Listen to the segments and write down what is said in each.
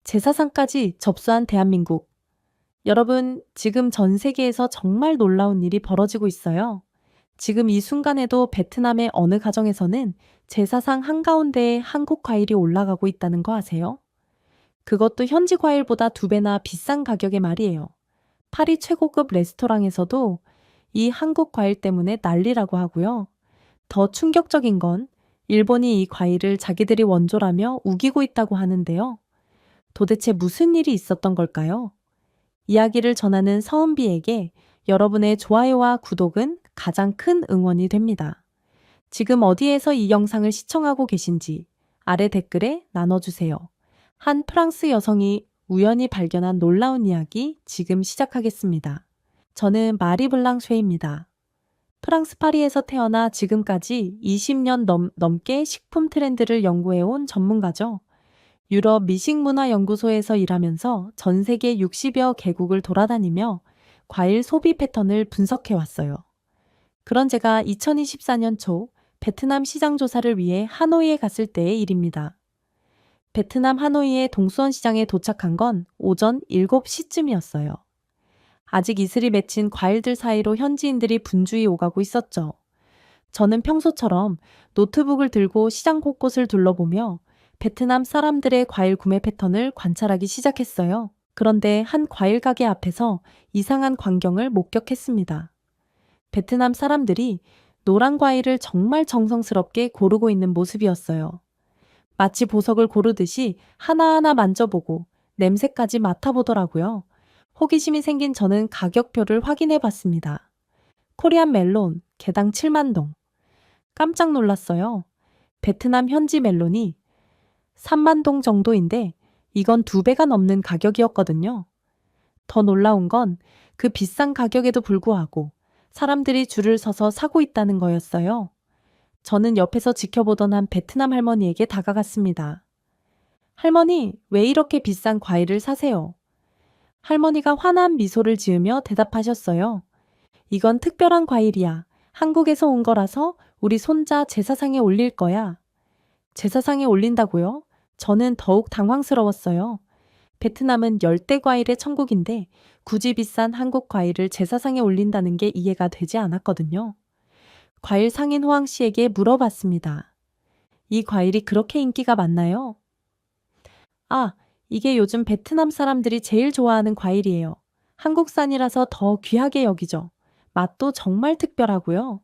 제사상까지 접수한 대한민국. 여러분, 지금 전 세계에서 정말 놀라운 일이 벌어지고 있어요. 지금 이 순간에도 베트남의 어느 가정에서는 제사상 한가운데에 한국 과일이 올라가고 있다는 거 아세요? 그것도 현지 과일보다 2배나 비싼 가격의 말이에요. 파리 최고급 레스토랑에서도 이 한국 과일 때문에 난리라고 하고요. 더 충격적인 건 일본이 이 과일을 자기들이 원조라며 우기고 있다고 하는데요. 도대체 무슨 일이 있었던 걸까요? 이야기를 전하는 서은비에게 여러분의 좋아요와 구독은 가장 큰 응원이 됩니다. 지금 어디에서 이 영상을 시청하고 계신지 아래 댓글에 나눠주세요. 한 프랑스 여성이 우연히 발견한 놀라운 이야기 지금 시작하겠습니다. 저는 마리 블랑 쉐입니다. 프랑스 파리에서 태어나 지금까지 20년 넘게 식품 트렌드를 연구해온 전문가죠. 유럽 미식문화연구소에서 일하면서 전 세계 60여 개국을 돌아다니며 과일 소비 패턴을 분석해왔어요. 그런 제가 2024년 초 베트남 시장 조사를 위해 하노이에 갔을 때의 일입니다. 베트남 하노이의 동수원 시장에 도착한 건 오전 7시쯤이었어요. 아직 이슬이 맺힌 과일들 사이로 현지인들이 분주히 오가고 있었죠. 저는 평소처럼 노트북을 들고 시장 곳곳을 둘러보며 베트남 사람들의 과일 구매 패턴을 관찰하기 시작했어요. 그런데 한 과일 가게 앞에서 이상한 광경을 목격했습니다. 베트남 사람들이 노란 과일을 정말 정성스럽게 고르고 있는 모습이었어요. 마치 보석을 고르듯이 하나하나 만져보고 냄새까지 맡아보더라고요. 호기심이 생긴 저는 가격표를 확인해 봤습니다. 코리안 멜론, 개당 7만 동. 깜짝 놀랐어요. 베트남 현지 멜론이 3만 동 정도인데 이건 2배가 넘는 가격이었거든요. 더 놀라운 건 그 비싼 가격에도 불구하고 사람들이 줄을 서서 사고 있다는 거였어요. 저는 옆에서 지켜보던 한 베트남 할머니에게 다가갔습니다. 할머니, 왜 이렇게 비싼 과일을 사세요? 할머니가 환한 미소를 지으며 대답하셨어요. 이건 특별한 과일이야. 한국에서 온 거라서 우리 손자 제사상에 올릴 거야. 제사상에 올린다고요? 저는 더욱 당황스러웠어요. 베트남은 열대 과일의 천국인데 굳이 비싼 한국 과일을 제사상에 올린다는 게 이해가 되지 않았거든요. 과일 상인 호황 씨에게 물어봤습니다. 이 과일이 그렇게 인기가 많나요? 아, 이게 요즘 베트남 사람들이 제일 좋아하는 과일이에요. 한국산이라서 더 귀하게 여기죠. 맛도 정말 특별하고요.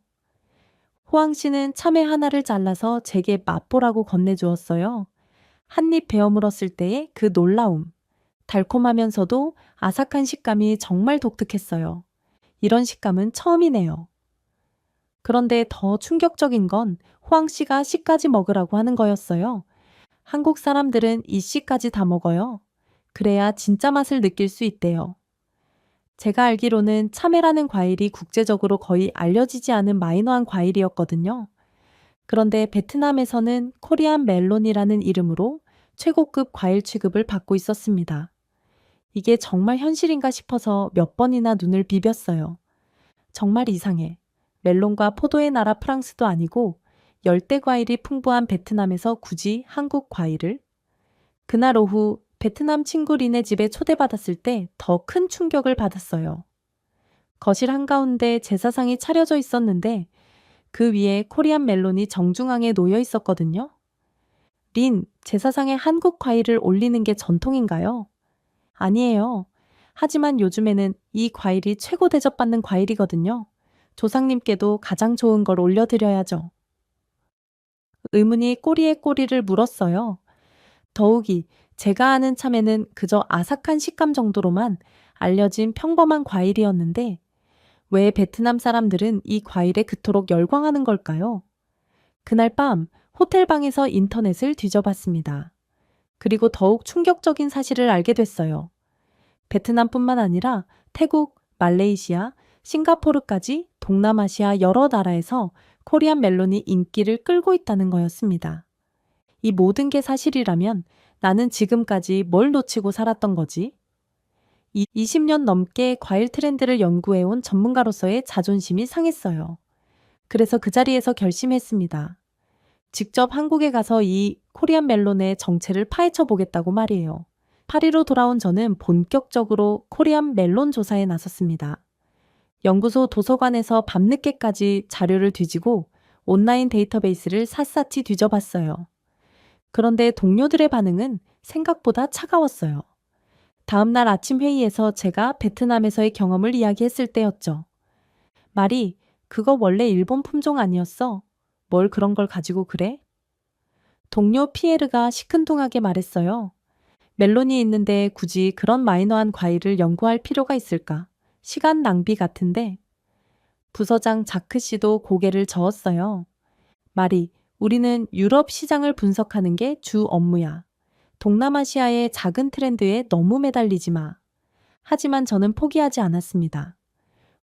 호황 씨는 참외 하나를 잘라서 제게 맛보라고 건네주었어요. 한 입 베어 물었을 때의 그 놀라움. 달콤하면서도 아삭한 식감이 정말 독특했어요. 이런 식감은 처음이네요. 그런데 더 충격적인 건 호황 씨가 씨까지 먹으라고 하는 거였어요. 한국 사람들은 이 씨까지 다 먹어요. 그래야 진짜 맛을 느낄 수 있대요. 제가 알기로는 참외라는 과일이 국제적으로 거의 알려지지 않은 마이너한 과일이었거든요. 그런데 베트남에서는 코리안 멜론이라는 이름으로 최고급 과일 취급을 받고 있었습니다. 이게 정말 현실인가 싶어서 몇 번이나 눈을 비볐어요. 정말 이상해. 멜론과 포도의 나라 프랑스도 아니고 열대 과일이 풍부한 베트남에서 굳이 한국 과일을? 그날 오후 베트남 친구 린의 집에 초대받았을 때 더 큰 충격을 받았어요. 거실 한가운데 제사상이 차려져 있었는데 그 위에 코리안 멜론이 정중앙에 놓여 있었거든요. 린, 제사상에 한국 과일을 올리는 게 전통인가요? 아니에요. 하지만 요즘에는 이 과일이 최고 대접받는 과일이거든요. 조상님께도 가장 좋은 걸 올려드려야죠. 의문이 꼬리에 꼬리를 물었어요. 더욱이 제가 아는 참외는 그저 아삭한 식감 정도로만 알려진 평범한 과일이었는데 왜 베트남 사람들은 이 과일에 그토록 열광하는 걸까요? 그날 밤 호텔 방에서 인터넷을 뒤져봤습니다. 그리고 더욱 충격적인 사실을 알게 됐어요. 베트남뿐만 아니라 태국, 말레이시아, 싱가포르까지 동남아시아 여러 나라에서 코리안 멜론이 인기를 끌고 있다는 거였습니다. 이 모든 게 사실이라면 나는 지금까지 뭘 놓치고 살았던 거지? 20년 넘게 과일 트렌드를 연구해온 전문가로서의 자존심이 상했어요. 그래서 그 자리에서 결심했습니다. 직접 한국에 가서 이 코리안 멜론의 정체를 파헤쳐 보겠다고 말이에요. 파리로 돌아온 저는 본격적으로 코리안 멜론 조사에 나섰습니다. 연구소 도서관에서 밤늦게까지 자료를 뒤지고 온라인 데이터베이스를 샅샅이 뒤져봤어요. 그런데 동료들의 반응은 생각보다 차가웠어요. 다음날 아침 회의에서 제가 베트남에서의 경험을 이야기했을 때였죠. 말이, 그거 원래 일본 품종 아니었어? 뭘 그런 걸 가지고 그래? 동료 피에르가 시큰둥하게 말했어요. 멜론이 있는데 굳이 그런 마이너한 과일을 연구할 필요가 있을까? 시간 낭비 같은데. 부서장 자크 씨도 고개를 저었어요. 말이, 우리는 유럽 시장을 분석하는 게 주 업무야. 동남아시아의 작은 트렌드에 너무 매달리지 마. 하지만 저는 포기하지 않았습니다.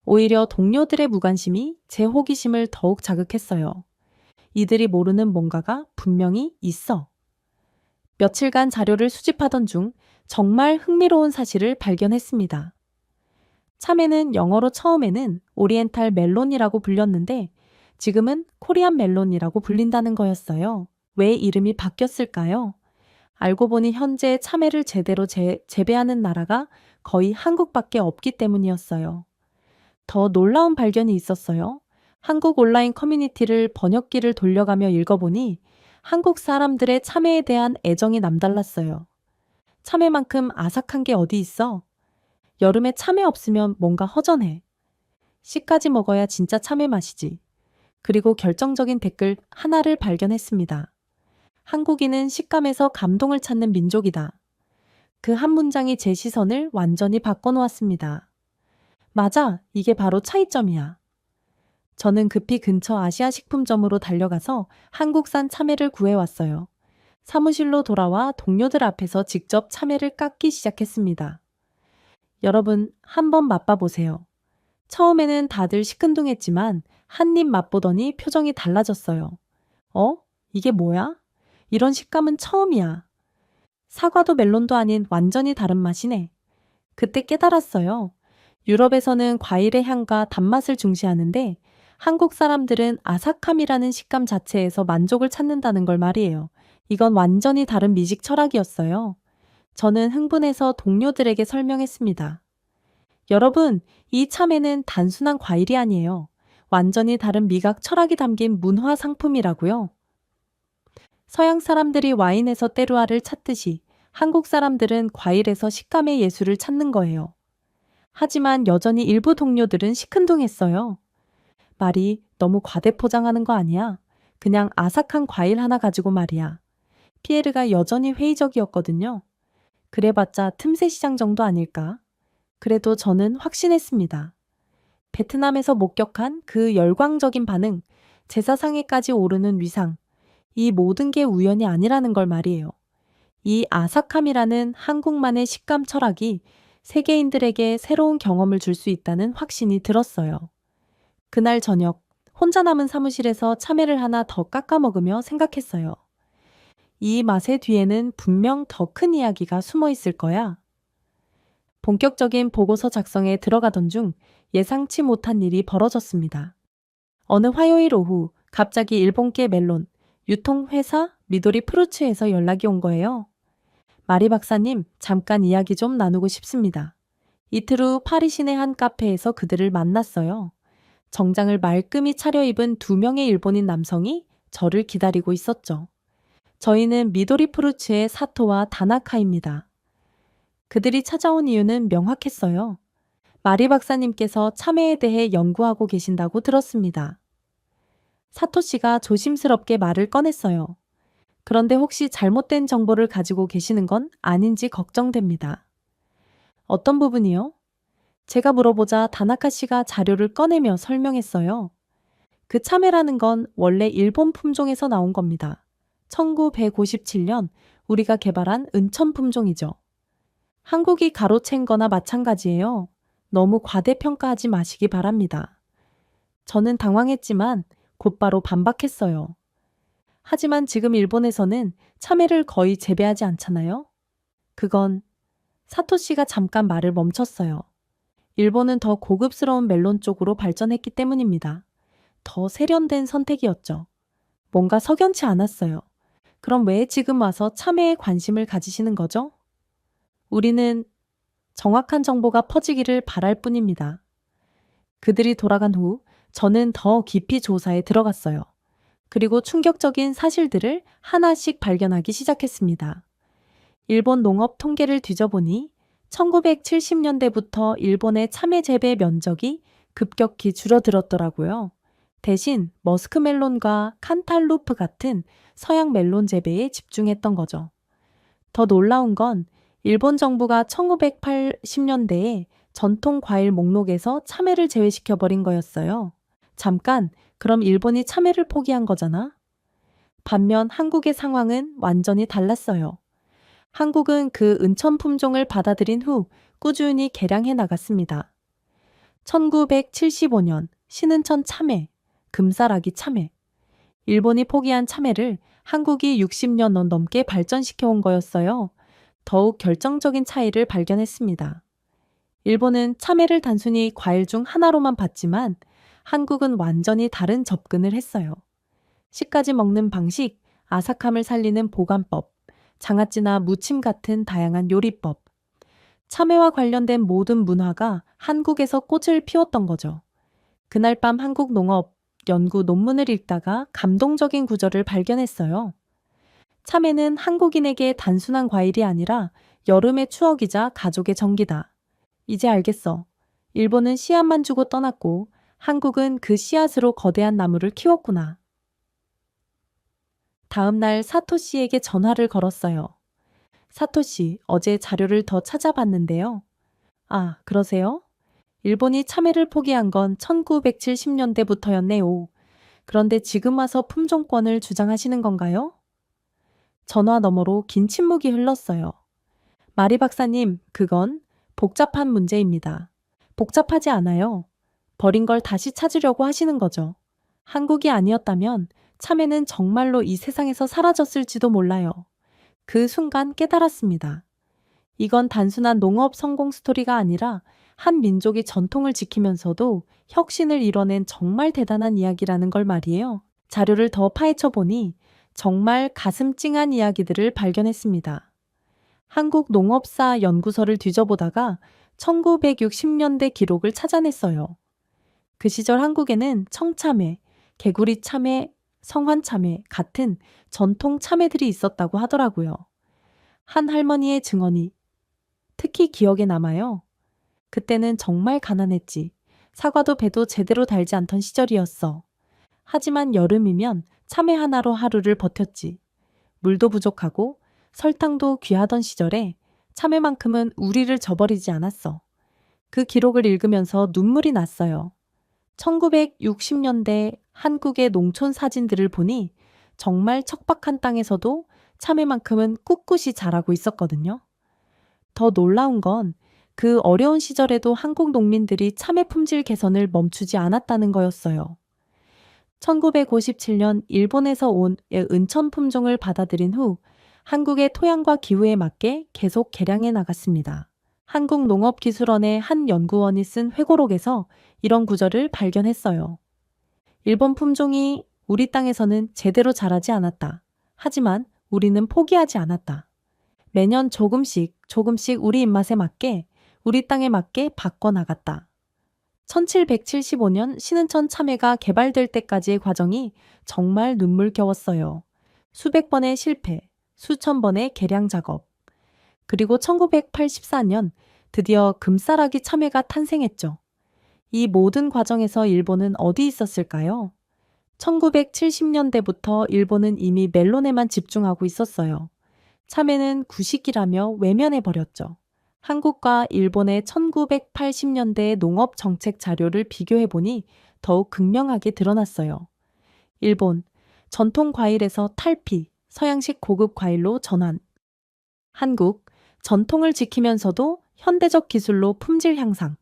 오히려 동료들의 무관심이 제 호기심을 더욱 자극했어요. 이들이 모르는 뭔가가 분명히 있어. 며칠간 자료를 수집하던 중 정말 흥미로운 사실을 발견했습니다. 참외는 영어로 처음에는 오리엔탈 멜론이라고 불렸는데 지금은 코리안 멜론이라고 불린다는 거였어요. 왜 이름이 바뀌었을까요? 알고 보니 현재 참외를 제대로 재배하는 나라가 거의 한국밖에 없기 때문이었어요. 더 놀라운 발견이 있었어요. 한국 온라인 커뮤니티를 번역기를 돌려가며 읽어보니 한국 사람들의 참외에 대한 애정이 남달랐어요. 참외만큼 아삭한 게 어디 있어? 여름에 참외 없으면 뭔가 허전해. 씨까지 먹어야 진짜 참외 맛이지. 그리고 결정적인 댓글 하나를 발견했습니다. 한국인은 식감에서 감동을 찾는 민족이다. 그 한 문장이 제 시선을 완전히 바꿔놓았습니다. 맞아, 이게 바로 차이점이야. 저는 급히 근처 아시아 식품점으로 달려가서 한국산 참외를 구해왔어요. 사무실로 돌아와 동료들 앞에서 직접 참외를 깎기 시작했습니다. 여러분, 한번 맛봐보세요. 처음에는 다들 시큰둥했지만 한 입 맛보더니 표정이 달라졌어요. 어? 이게 뭐야? 이런 식감은 처음이야. 사과도 멜론도 아닌 완전히 다른 맛이네. 그때 깨달았어요. 유럽에서는 과일의 향과 단맛을 중시하는데 한국 사람들은 아삭함이라는 식감 자체에서 만족을 찾는다는 걸 말이에요. 이건 완전히 다른 미식 철학이었어요. 저는 흥분해서 동료들에게 설명했습니다. 여러분, 이 참외는 단순한 과일이 아니에요. 완전히 다른 미각 철학이 담긴 문화 상품이라고요. 서양 사람들이 와인에서 때루아를 찾듯이 한국 사람들은 과일에서 식감의 예술을 찾는 거예요. 하지만 여전히 일부 동료들은 시큰둥했어요. 말이, 너무 과대 포장하는 거 아니야? 그냥 아삭한 과일 하나 가지고 말이야. 피에르가 여전히 회의적이었거든요. 그래봤자 틈새 시장 정도 아닐까? 그래도 저는 확신했습니다. 베트남에서 목격한 그 열광적인 반응, 제사상에까지 오르는 위상, 이 모든 게 우연이 아니라는 걸 말이에요. 이 아삭함이라는 한국만의 식감 철학이 세계인들에게 새로운 경험을 줄 수 있다는 확신이 들었어요. 그날 저녁, 혼자 남은 사무실에서 참외를 하나 더 깎아 먹으며 생각했어요. 이 맛의 뒤에는 분명 더 큰 이야기가 숨어 있을 거야. 본격적인 보고서 작성에 들어가던 중 예상치 못한 일이 벌어졌습니다. 어느 화요일 오후 갑자기 일본계 멜론, 유통회사 미도리 프루츠에서 연락이 온 거예요. 마리 박사님, 잠깐 이야기 좀 나누고 싶습니다. 이틀 후 파리 시내 한 카페에서 그들을 만났어요. 정장을 말끔히 차려입은 2명의 일본인 남성이 저를 기다리고 있었죠. 저희는 미도리 프루츠의 사토와 다나카입니다. 그들이 찾아온 이유는 명확했어요. 마리 박사님께서 참외에 대해 연구하고 계신다고 들었습니다. 사토 씨가 조심스럽게 말을 꺼냈어요. 그런데 혹시 잘못된 정보를 가지고 계시는 건 아닌지 걱정됩니다. 어떤 부분이요? 제가 물어보자 다나카 씨가 자료를 꺼내며 설명했어요. 그 참외라는 건 원래 일본 품종에서 나온 겁니다. 1957년 우리가 개발한 은천 품종이죠. 한국이 가로챈 거나 마찬가지예요. 너무 과대평가하지 마시기 바랍니다. 저는 당황했지만 곧바로 반박했어요. 하지만 지금 일본에서는 참외를 거의 재배하지 않잖아요? 그건 사토 씨가 잠깐 말을 멈췄어요. 일본은 더 고급스러운 멜론 쪽으로 발전했기 때문입니다. 더 세련된 선택이었죠. 뭔가 석연치 않았어요. 그럼 왜 지금 와서 참외에 관심을 가지시는 거죠? 우리는 정확한 정보가 퍼지기를 바랄 뿐입니다. 그들이 돌아간 후 저는 더 깊이 조사에 들어갔어요. 그리고 충격적인 사실들을 하나씩 발견하기 시작했습니다. 일본 농업 통계를 뒤져보니 1970년대부터 일본의 참외 재배 면적이 급격히 줄어들었더라고요. 대신 머스크멜론과 칸탈루프 같은 서양 멜론 재배에 집중했던 거죠. 더 놀라운 건 일본 정부가 1980년대에 전통 과일 목록에서 참외를 제외시켜버린 거였어요. 잠깐, 그럼 일본이 참외를 포기한 거잖아? 반면 한국의 상황은 완전히 달랐어요. 한국은 그 은천 품종을 받아들인 후 꾸준히 개량해 나갔습니다. 1975년 신은천 참외, 금사라기 참외. 일본이 포기한 참외를 한국이 60년 넘게 발전시켜 온 거였어요. 더욱 결정적인 차이를 발견했습니다. 일본은 참외를 단순히 과일 중 하나로만 봤지만 한국은 완전히 다른 접근을 했어요. 씨까지 먹는 방식, 아삭함을 살리는 보관법, 장아찌나 무침 같은 다양한 요리법. 참외와 관련된 모든 문화가 한국에서 꽃을 피웠던 거죠. 그날 밤 한국 농업 연구 논문을 읽다가 감동적인 구절을 발견했어요. 참외는 한국인에게 단순한 과일이 아니라 여름의 추억이자 가족의 정기다. 이제 알겠어. 일본은 씨앗만 주고 떠났고 한국은 그 씨앗으로 거대한 나무를 키웠구나. 다음 날 사토 씨에게 전화를 걸었어요. 사토 씨, 어제 자료를 더 찾아봤는데요. 아, 그러세요? 일본이 참외를 포기한 건 1970년대부터였네요. 그런데 지금 와서 품종권을 주장하시는 건가요? 전화 너머로 긴 침묵이 흘렀어요. 마리 박사님, 그건 복잡한 문제입니다. 복잡하지 않아요. 버린 걸 다시 찾으려고 하시는 거죠. 한국이 아니었다면 참외는 정말로 이 세상에서 사라졌을지도 몰라요. 그 순간 깨달았습니다. 이건 단순한 농업 성공 스토리가 아니라 한 민족이 전통을 지키면서도 혁신을 이뤄낸 정말 대단한 이야기라는 걸 말이에요. 자료를 더 파헤쳐 보니 정말 가슴 찡한 이야기들을 발견했습니다. 한국농업사 연구서를 뒤져보다가 1960년대 기록을 찾아냈어요. 그 시절 한국에는 청참외, 개구리 참외, 성환 참외 같은 전통 참외들이 있었다고 하더라고요. 한 할머니의 증언이 특히 기억에 남아요. 그때는 정말 가난했지. 사과도 배도 제대로 달지 않던 시절이었어. 하지만 여름이면 참외 하나로 하루를 버텼지. 물도 부족하고 설탕도 귀하던 시절에 참외만큼은 우리를 저버리지 않았어. 그 기록을 읽으면서 눈물이 났어요. 1960년대 한국의 농촌 사진들을 보니 정말 척박한 땅에서도 참외만큼은 꿋꿋이 자라고 있었거든요. 더 놀라운 건 그 어려운 시절에도 한국 농민들이 참외 품질 개선을 멈추지 않았다는 거였어요. 1957년 일본에서 온 은천 품종을 받아들인 후 한국의 토양과 기후에 맞게 계속 개량해 나갔습니다. 한국농업기술원의 한 연구원이 쓴 회고록에서 이런 구절을 발견했어요. 일본 품종이 우리 땅에서는 제대로 자라지 않았다. 하지만 우리는 포기하지 않았다. 매년 조금씩 우리 입맛에 맞게, 우리 땅에 맞게 바꿔나갔다. 1775년 신은천 참외가 개발될 때까지의 과정이 정말 눈물겨웠어요. 수백 번의 실패, 수천 번의 개량 작업. 그리고 1984년 드디어 금사라기 참외가 탄생했죠. 이 모든 과정에서 일본은 어디 있었을까요? 1970년대부터 일본은 이미 멜론에만 집중하고 있었어요. 참외는 구식이라며 외면해버렸죠. 한국과 일본의 1980년대 농업 정책 자료를 비교해보니 더욱 극명하게 드러났어요. 일본, 전통 과일에서 탈피, 서양식 고급 과일로 전환. 한국, 전통을 지키면서도 현대적 기술로 품질 향상.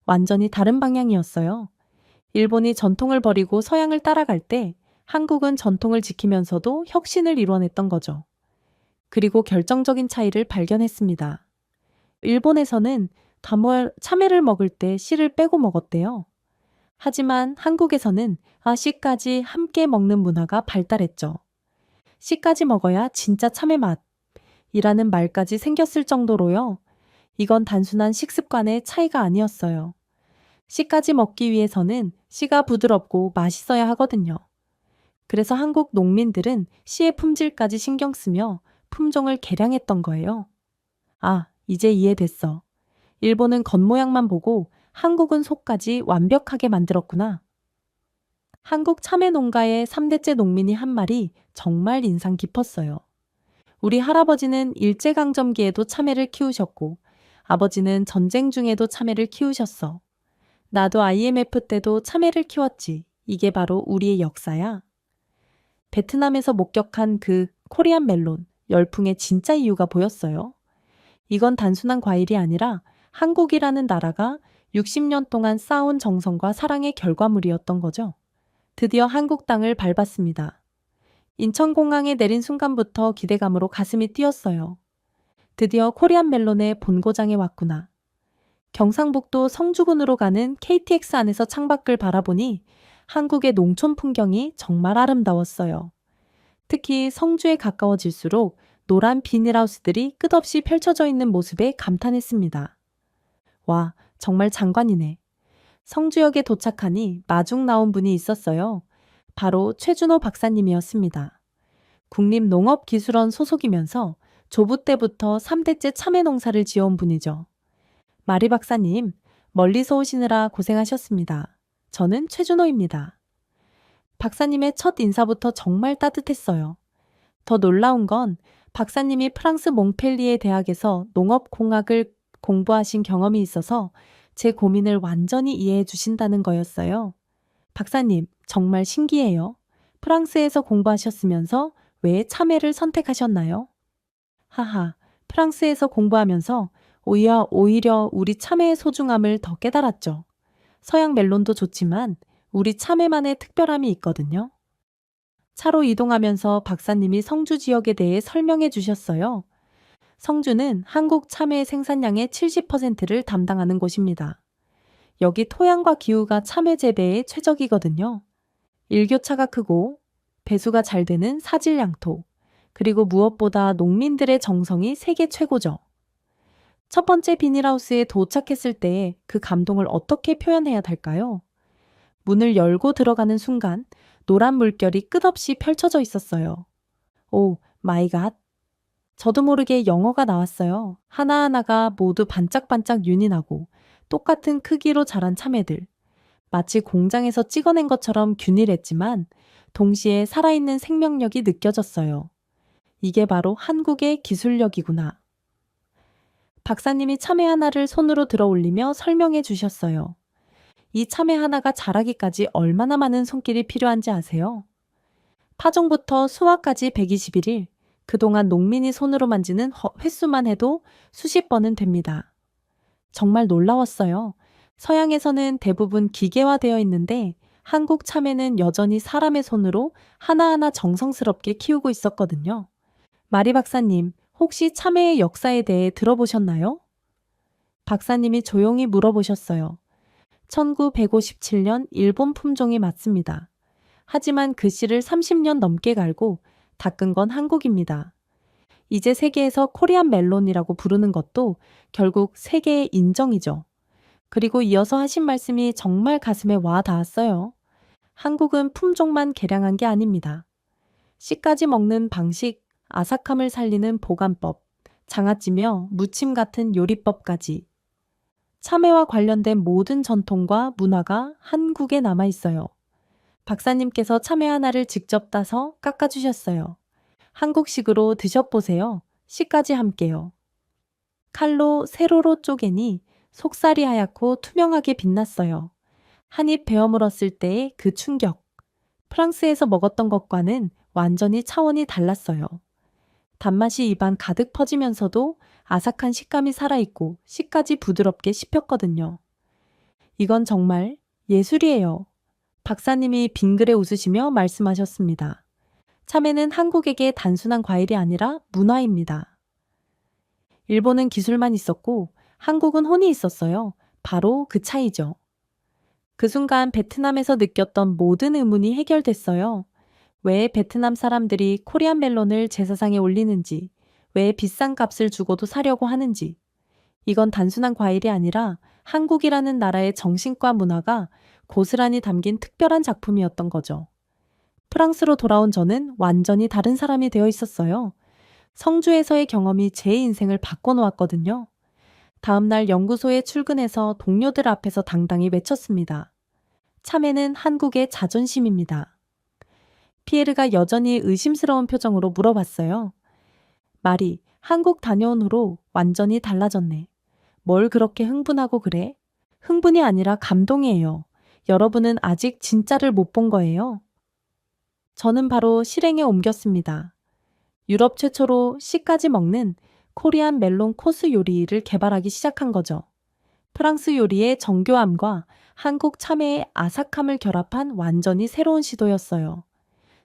완전히 다른 방향이었어요. 일본이 전통을 버리고 서양을 따라갈 때 한국은 전통을 지키면서도 혁신을 이뤄냈던 거죠. 그리고 결정적인 차이를 발견했습니다. 일본에서는 참외를 먹을 때 씨를 빼고 먹었대요. 하지만 한국에서는 씨까지 함께 먹는 문화가 발달했죠. 씨까지 먹어야 진짜 참외 맛이라는 말까지 생겼을 정도로요. 이건 단순한 식습관의 차이가 아니었어요. 씨까지 먹기 위해서는 씨가 부드럽고 맛있어야 하거든요. 그래서 한국 농민들은 씨의 품질까지 신경 쓰며 품종을 개량했던 거예요. 아, 이제 이해됐어. 일본은 겉모양만 보고 한국은 속까지 완벽하게 만들었구나. 한국 참외 농가의 3대째 농민이 한 말이 정말 인상 깊었어요. 우리 할아버지는 일제강점기에도 참외를 키우셨고, 아버지는 전쟁 중에도 참외를 키우셨어. 나도 IMF 때도 참외를 키웠지. 이게 바로 우리의 역사야. 베트남에서 목격한 그 코리안 멜론, 열풍의 진짜 이유가 보였어요. 이건 단순한 과일이 아니라 한국이라는 나라가 60년 동안 쌓아온 정성과 사랑의 결과물이었던 거죠. 드디어 한국 땅을 밟았습니다. 인천공항에 내린 순간부터 기대감으로 가슴이 뛰었어요. 드디어 코리안 멜론의 본고장에 왔구나. 경상북도 성주군으로 가는 KTX 안에서 창밖을 바라보니 한국의 농촌 풍경이 정말 아름다웠어요. 특히 성주에 가까워질수록 노란 비닐하우스들이 끝없이 펼쳐져 있는 모습에 감탄했습니다. 와, 정말 장관이네. 성주역에 도착하니 마중 나온 분이 있었어요. 바로 최준호 박사님이었습니다. 국립농업기술원 소속이면서 조부 때부터 3대째 참외 농사를 지어온 분이죠. 마리 박사님, 멀리서 오시느라 고생하셨습니다. 저는 최준호입니다. 박사님의 첫 인사부터 정말 따뜻했어요. 더 놀라운 건 박사님이 프랑스 몽펠리에 대학에서 농업공학을 공부하신 경험이 있어서 제 고민을 완전히 이해해 주신다는 거였어요. 박사님, 정말 신기해요. 프랑스에서 공부하셨으면서 왜 참외를 선택하셨나요? 하하, 프랑스에서 공부하면서 오히려 우리 참외의 소중함을 더 깨달았죠. 서양 멜론도 좋지만 우리 참외만의 특별함이 있거든요. 차로 이동하면서 박사님이 성주 지역에 대해 설명해 주셨어요. 성주는 한국 참외 생산량의 70%를 담당하는 곳입니다. 여기 토양과 기후가 참외 재배에 최적이거든요. 일교차가 크고 배수가 잘 되는 사질양토, 그리고 무엇보다 농민들의 정성이 세계 최고죠. 첫 번째 비닐하우스에 도착했을 때 그 감동을 어떻게 표현해야 할까요? 문을 열고 들어가는 순간 노란 물결이 끝없이 펼쳐져 있었어요. 오 마이 갓. 저도 모르게 영어가 나왔어요. 하나하나가 모두 반짝반짝 윤이 나고 똑같은 크기로 자란 참외들. 마치 공장에서 찍어낸 것처럼 균일했지만 동시에 살아있는 생명력이 느껴졌어요. 이게 바로 한국의 기술력이구나. 박사님이 참외 하나를 손으로 들어 올리며 설명해 주셨어요. 이 참외 하나가 자라기까지 얼마나 많은 손길이 필요한지 아세요? 파종부터 수확까지 121일, 그동안 농민이 손으로 만지는 횟수만 해도 수십 번은 됩니다. 정말 놀라웠어요. 서양에서는 대부분 기계화되어 있는데 한국 참외는 여전히 사람의 손으로 하나하나 정성스럽게 키우고 있었거든요. 마리 박사님, 혹시 참외의 역사에 대해 들어보셨나요? 박사님이 조용히 물어보셨어요. 1957년 일본 품종이 맞습니다. 하지만 그 씨를 30년 넘게 갈고 닦은 건 한국입니다. 이제 세계에서 코리안 멜론이라고 부르는 것도 결국 세계의 인정이죠. 그리고 이어서 하신 말씀이 정말 가슴에 와 닿았어요. 한국은 품종만 개량한 게 아닙니다. 씨까지 먹는 방식, 아삭함을 살리는 보관법, 장아찌며 무침 같은 요리법까지. 참외와 관련된 모든 전통과 문화가 한국에 남아 있어요. 박사님께서 참외 하나를 직접 따서 깎아주셨어요. 한국식으로 드셔보세요. 씨까지 함께요. 칼로 세로로 쪼개니 속살이 하얗고 투명하게 빛났어요. 한 입 베어 물었을 때의 그 충격. 프랑스에서 먹었던 것과는 완전히 차원이 달랐어요. 단맛이 입안 가득 퍼지면서도 아삭한 식감이 살아있고 씨까지 부드럽게 씹혔거든요. 이건 정말 예술이에요. 박사님이 빙그레 웃으시며 말씀하셨습니다. 참외는 한국에게 단순한 과일이 아니라 문화입니다. 일본은 기술만 있었고 한국은 혼이 있었어요. 바로 그 차이죠. 그 순간 베트남에서 느꼈던 모든 의문이 해결됐어요. 왜 베트남 사람들이 코리안 멜론을 제사상에 올리는지, 왜 비싼 값을 주고도 사려고 하는지, 이건 단순한 과일이 아니라 한국이라는 나라의 정신과 문화가 고스란히 담긴 특별한 작품이었던 거죠. 프랑스로 돌아온 저는 완전히 다른 사람이 되어 있었어요. 성주에서의 경험이 제 인생을 바꿔놓았거든요. 다음날 연구소에 출근해서 동료들 앞에서 당당히 외쳤습니다. 참외는 한국의 자존심입니다. 피에르가 여전히 의심스러운 표정으로 물어봤어요. 말이 한국 다녀온 후로 완전히 달라졌네. 뭘 그렇게 흥분하고 그래? 흥분이 아니라 감동이에요. 여러분은 아직 진짜를 못 본 거예요. 저는 바로 실행에 옮겼습니다. 유럽 최초로 씨까지 먹는 코리안 멜론 코스 요리를 개발하기 시작한 거죠. 프랑스 요리의 정교함과 한국 참외의 아삭함을 결합한 완전히 새로운 시도였어요.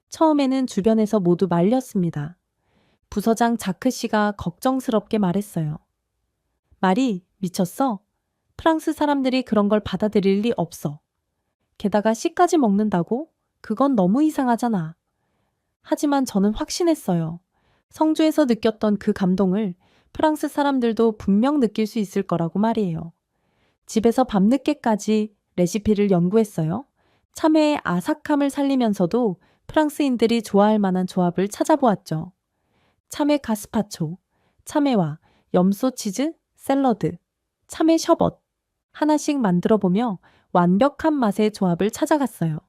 처음에는 주변에서 모두 말렸습니다. 부서장 자크 씨가 걱정스럽게 말했어요. 말이 미쳤어? 프랑스 사람들이 그런 걸 받아들일 리 없어. 게다가 씨까지 먹는다고? 그건 너무 이상하잖아. 하지만 저는 확신했어요. 성주에서 느꼈던 그 감동을 프랑스 사람들도 분명 느낄 수 있을 거라고 말이에요. 집에서 밤늦게까지 레시피를 연구했어요. 참외의 아삭함을 살리면서도 프랑스인들이 좋아할 만한 조합을 찾아보았죠. 참외 가스파초, 참외와 염소 치즈, 샐러드, 참외 셔벗 하나씩 만들어 보며 완벽한 맛의 조합을 찾아갔어요.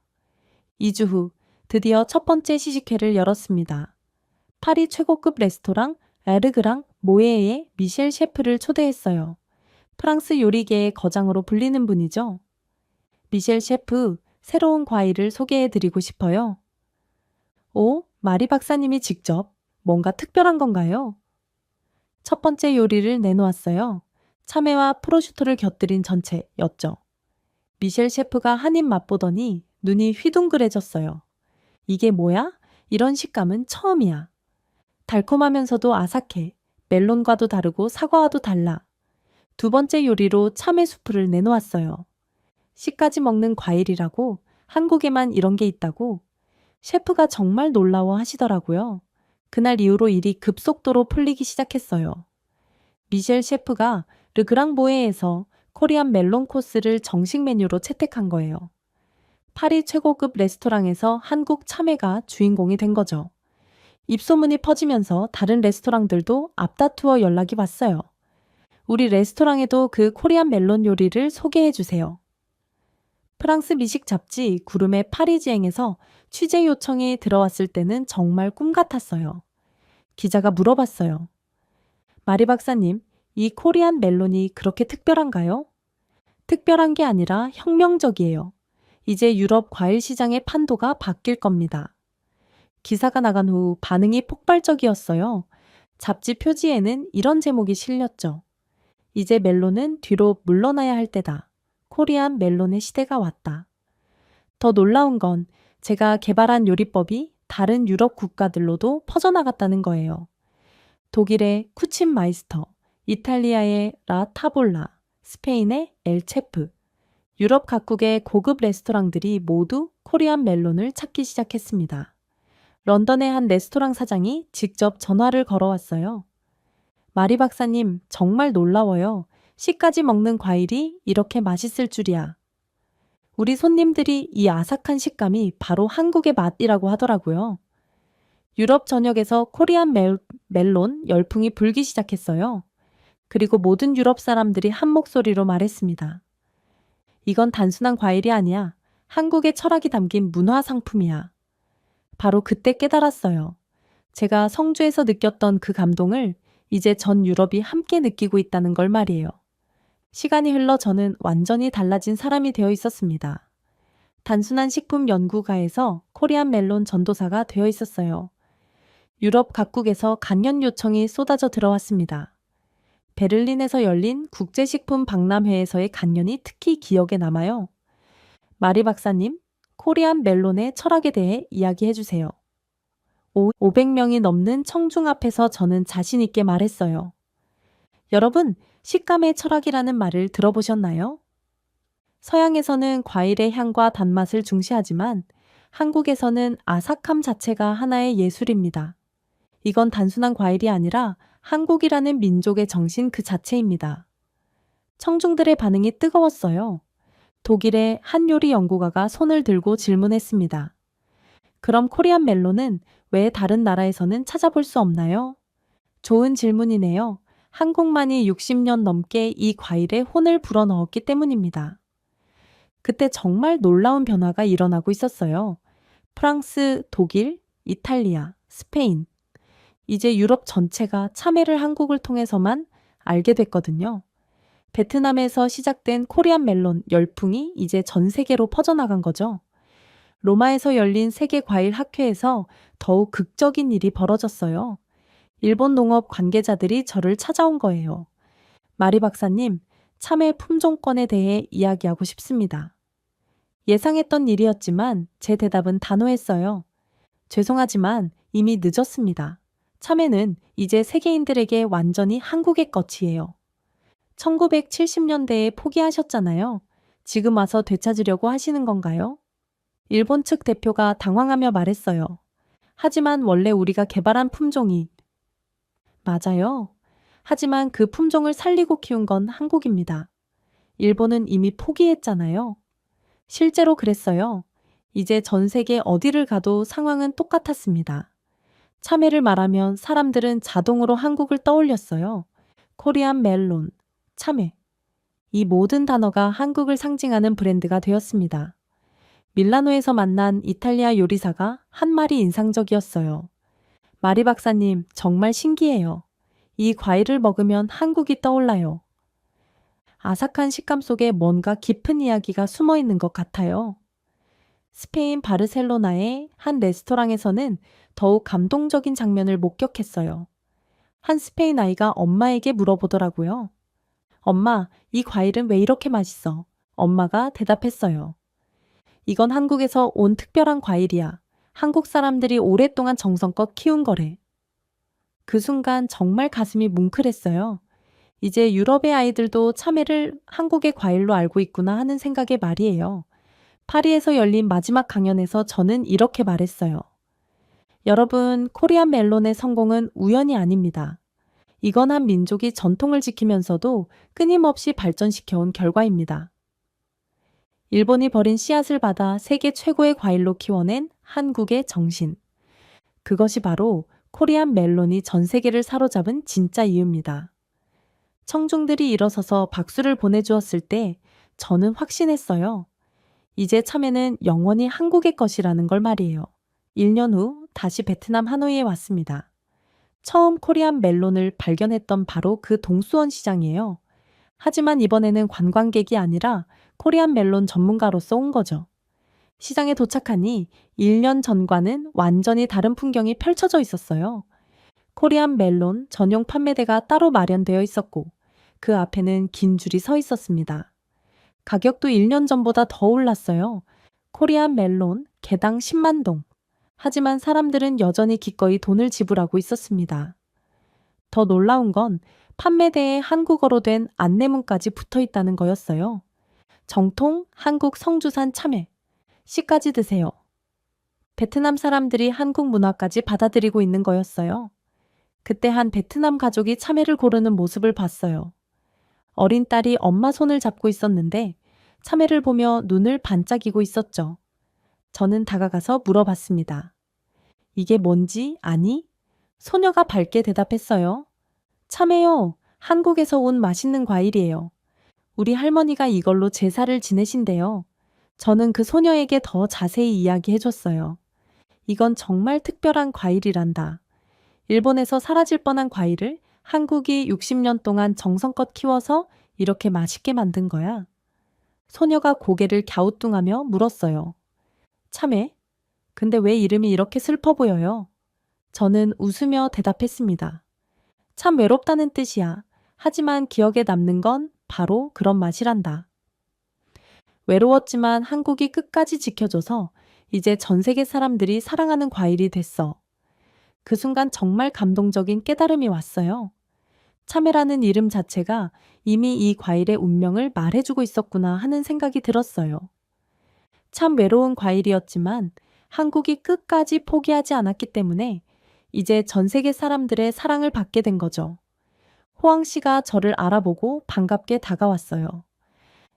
2주 후 드디어 첫 번째 시식회를 열었습니다. 파리 최고급 레스토랑 에르그랑 모에의 미셸 셰프를 초대했어요. 프랑스 요리계의 거장으로 불리는 분이죠. 미셸 셰프, 새로운 과일을 소개해드리고 싶어요. 오, 마리 박사님이 직접 뭔가 특별한 건가요? 첫 번째 요리를 내놓았어요. 참외와 프로슈토를 곁들인 전체였죠. 미셸 셰프가 한 입 맛보더니 눈이 휘둥그레졌어요. 이게 뭐야? 이런 식감은 처음이야. 달콤하면서도 아삭해. 멜론과도 다르고 사과와도 달라. 두 번째 요리로 참외 수프를 내놓았어요. 씨까지 먹는 과일이라고? 한국에만 이런 게 있다고? 셰프가 정말 놀라워 하시더라고요. 그날 이후로 일이 급속도로 풀리기 시작했어요. 미셸 셰프가 르그랑보에에서 코리안 멜론 코스를 정식 메뉴로 채택한 거예요. 파리 최고급 레스토랑에서 한국 참외가 주인공이 된 거죠. 입소문이 퍼지면서 다른 레스토랑들도 앞다투어 연락이 왔어요. 우리 레스토랑에도 그 코리안 멜론 요리를 소개해 주세요. 프랑스 미식 잡지 구름의 파리지앵에서 취재 요청이 들어왔을 때는 정말 꿈 같았어요. 기자가 물어봤어요. 마리 박사님, 이 코리안 멜론이 그렇게 특별한가요? 특별한 게 아니라 혁명적이에요. 이제 유럽 과일 시장의 판도가 바뀔 겁니다. 기사가 나간 후 반응이 폭발적이었어요. 잡지 표지에는 이런 제목이 실렸죠. 이제 멜론은 뒤로 물러나야 할 때다. 코리안 멜론의 시대가 왔다. 더 놀라운 건 제가 개발한 요리법이 다른 유럽 국가들로도 퍼져나갔다는 거예요. 독일의 쿠친마이스터, 이탈리아의 라 타볼라, 스페인의 엘 체프, 유럽 각국의 고급 레스토랑들이 모두 코리안 멜론을 찾기 시작했습니다. 런던의 한 레스토랑 사장이 직접 전화를 걸어왔어요. 마리 박사님, 정말 놀라워요. 씨까지 먹는 과일이 이렇게 맛있을 줄이야. 우리 손님들이 이 아삭한 식감이 바로 한국의 맛이라고 하더라고요. 유럽 전역에서 코리안 멜론 열풍이 불기 시작했어요. 그리고 모든 유럽 사람들이 한 목소리로 말했습니다. 이건 단순한 과일이 아니야. 한국의 철학이 담긴 문화 상품이야. 바로 그때 깨달았어요. 제가 성주에서 느꼈던 그 감동을 이제 전 유럽이 함께 느끼고 있다는 걸 말이에요. 시간이 흘러 저는 완전히 달라진 사람이 되어 있었습니다. 단순한 식품 연구가에서 코리안 멜론 전도사가 되어 있었어요. 유럽 각국에서 강연 요청이 쏟아져 들어왔습니다. 베를린에서 열린 국제식품 박람회에서의 강연이 특히 기억에 남아요. 마리 박사님, 코리안 멜론의 철학에 대해 이야기해 주세요. 500명이 넘는 청중 앞에서 저는 자신 있게 말했어요. 여러분, 식감의 철학이라는 말을 들어보셨나요? 서양에서는 과일의 향과 단맛을 중시하지만 한국에서는 아삭함 자체가 하나의 예술입니다. 이건 단순한 과일이 아니라 한국이라는 민족의 정신 그 자체입니다. 청중들의 반응이 뜨거웠어요. 독일의 한 요리 연구가가 손을 들고 질문했습니다. 그럼 코리안 멜론은 왜 다른 나라에서는 찾아볼 수 없나요? 좋은 질문이네요. 한국만이 60년 넘게 이 과일에 혼을 불어넣었기 때문입니다. 그때 정말 놀라운 변화가 일어나고 있었어요. 프랑스, 독일, 이탈리아, 스페인. 이제 유럽 전체가 참외를 한국을 통해서만 알게 됐거든요. 베트남에서 시작된 코리안 멜론 열풍이 이제 전 세계로 퍼져나간 거죠. 로마에서 열린 세계 과일 학회에서 더욱 극적인 일이 벌어졌어요. 일본 농업 관계자들이 저를 찾아온 거예요. 마리 박사님, 참외 품종권에 대해 이야기하고 싶습니다. 예상했던 일이었지만 제 대답은 단호했어요. 죄송하지만 이미 늦었습니다. 참외는 이제 세계인들에게 완전히 한국의 것이에요. 1970년대에 포기하셨잖아요. 지금 와서 되찾으려고 하시는 건가요? 일본 측 대표가 당황하며 말했어요. 하지만 원래 우리가 개발한 품종이 맞아요. 하지만 그 품종을 살리고 키운 건 한국입니다. 일본은 이미 포기했잖아요. 실제로 그랬어요. 이제 전 세계 어디를 가도 상황은 똑같았습니다. 참외를 말하면 사람들은 자동으로 한국을 떠올렸어요. 코리안 멜론, 참외. 이 모든 단어가 한국을 상징하는 브랜드가 되었습니다. 밀라노에서 만난 이탈리아 요리사가 한 말이 인상적이었어요. 마리 박사님, 정말 신기해요. 이 과일을 먹으면 한국이 떠올라요. 아삭한 식감 속에 뭔가 깊은 이야기가 숨어 있는 것 같아요. 스페인 바르셀로나의 한 레스토랑에서는 더욱 감동적인 장면을 목격했어요. 한 스페인 아이가 엄마에게 물어보더라고요. 엄마, 이 과일은 왜 이렇게 맛있어? 엄마가 대답했어요. 이건 한국에서 온 특별한 과일이야. 한국 사람들이 오랫동안 정성껏 키운 거래. 그 순간 정말 가슴이 뭉클했어요. 이제 유럽의 아이들도 참외를 한국의 과일로 알고 있구나 하는 생각에 말이에요. 파리에서 열린 마지막 강연에서 저는 이렇게 말했어요. 여러분, 코리안 멜론의 성공은 우연이 아닙니다. 이건 한 민족이 전통을 지키면서도 끊임없이 발전시켜온 결과입니다. 일본이 버린 씨앗을 받아 세계 최고의 과일로 키워낸 한국의 정신. 그것이 바로 코리안 멜론이 전 세계를 사로잡은 진짜 이유입니다. 청중들이 일어서서 박수를 보내주었을 때 저는 확신했어요. 이제 참외는 영원히 한국의 것이라는 걸 말이에요. 1년 후 다시 베트남 하노이에 왔습니다. 처음 코리안 멜론을 발견했던 바로 그 동수원 시장이에요. 하지만 이번에는 관광객이 아니라 코리안 멜론 전문가로서 온 거죠. 시장에 도착하니 1년 전과는 완전히 다른 풍경이 펼쳐져 있었어요. 코리안 멜론 전용 판매대가 따로 마련되어 있었고 그 앞에는 긴 줄이 서 있었습니다. 가격도 1년 전보다 더 올랐어요. 코리안 멜론 개당 10만 동. 하지만 사람들은 여전히 기꺼이 돈을 지불하고 있었습니다. 더 놀라운 건 판매대에 한국어로 된 안내문까지 붙어 있다는 거였어요. 정통 한국 성주산 참외. 씨까지 드세요. 베트남 사람들이 한국 문화까지 받아들이고 있는 거였어요. 그때 한 베트남 가족이 참외를 고르는 모습을 봤어요. 어린 딸이 엄마 손을 잡고 있었는데 참외를 보며 눈을 반짝이고 있었죠. 저는 다가가서 물어봤습니다. 이게 뭔지 아니? 소녀가 밝게 대답했어요. 참외요. 한국에서 온 맛있는 과일이에요. 우리 할머니가 이걸로 제사를 지내신대요. 저는 그 소녀에게 더 자세히 이야기해줬어요. 이건 정말 특별한 과일이란다. 일본에서 사라질 뻔한 과일을 한국이 60년 동안 정성껏 키워서 이렇게 맛있게 만든 거야. 소녀가 고개를 갸우뚱하며 물었어요. 참외? 근데 왜 이름이 이렇게 슬퍼 보여요? 저는 웃으며 대답했습니다. 참 외롭다는 뜻이야. 하지만 기억에 남는 건 바로 그런 맛이란다. 외로웠지만 한국이 끝까지 지켜줘서 이제 전 세계 사람들이 사랑하는 과일이 됐어. 그 순간 정말 감동적인 깨달음이 왔어요. 참외라는 이름 자체가 이미 이 과일의 운명을 말해주고 있었구나 하는 생각이 들었어요. 참 외로운 과일이었지만 한국이 끝까지 포기하지 않았기 때문에 이제 전 세계 사람들의 사랑을 받게 된 거죠. 호황 씨가 저를 알아보고 반갑게 다가왔어요.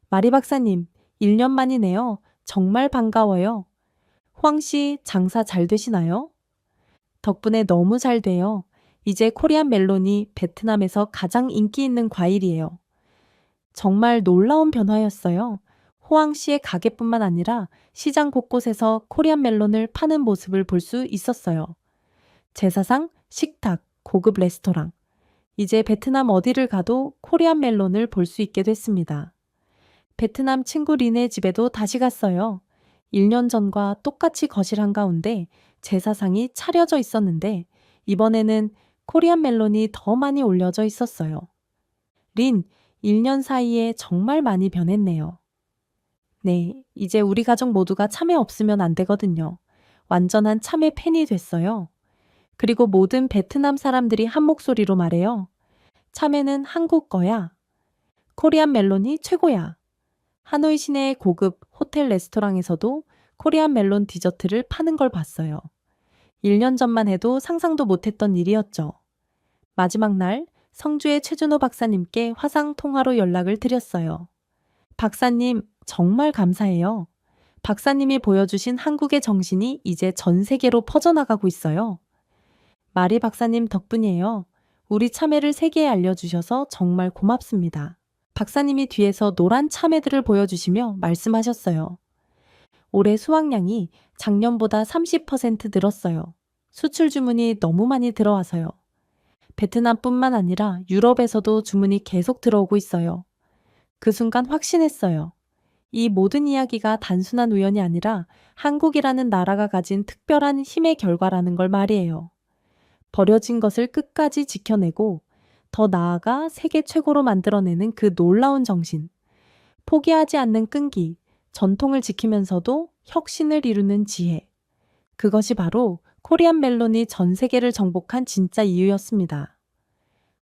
마리 박사님, 1년 만이네요. 정말 반가워요. 호황 씨, 장사 잘 되시나요? 덕분에 너무 잘 돼요. 이제 코리안 멜론이 베트남에서 가장 인기 있는 과일이에요. 정말 놀라운 변화였어요. 호황 씨의 가게뿐만 아니라 시장 곳곳에서 코리안 멜론을 파는 모습을 볼 수 있었어요. 제사상, 식탁, 고급 레스토랑. 이제 베트남 어디를 가도 코리안 멜론을 볼 수 있게 됐습니다. 베트남 친구 린의 집에도 다시 갔어요. 1년 전과 똑같이 거실 한가운데 제사상이 차려져 있었는데 이번에는 코리안 멜론이 더 많이 올려져 있었어요. 린, 1년 사이에 정말 많이 변했네요. 네, 이제 우리 가족 모두가 참외 없으면 안 되거든요. 완전한 참외 팬이 됐어요. 그리고 모든 베트남 사람들이 한 목소리로 말해요. 참외는 한국 거야. 코리안 멜론이 최고야. 하노이 시내의 고급 호텔 레스토랑에서도 코리안 멜론 디저트를 파는 걸 봤어요. 1년 전만 해도 상상도 못했던 일이었죠. 마지막 날 성주의 최준호 박사님께 화상 통화로 연락을 드렸어요. 박사님, 정말 감사해요. 박사님이 보여주신 한국의 정신이 이제 전 세계로 퍼져나가고 있어요. 마리 박사님 덕분이에요. 우리 참외를 세계에 알려주셔서 정말 고맙습니다. 박사님이 뒤에서 노란 참외들을 보여주시며 말씀하셨어요. 올해 수확량이 작년보다 30% 늘었어요. 수출 주문이 너무 많이 들어와서요. 베트남뿐만 아니라 유럽에서도 주문이 계속 들어오고 있어요. 그 순간 확신했어요. 이 모든 이야기가 단순한 우연이 아니라 한국이라는 나라가 가진 특별한 힘의 결과라는 걸 말이에요. 버려진 것을 끝까지 지켜내고 더 나아가 세계 최고로 만들어내는 그 놀라운 정신. 포기하지 않는 끈기, 전통을 지키면서도 혁신을 이루는 지혜. 그것이 바로 코리안 멜론이 전 세계를 정복한 진짜 이유였습니다.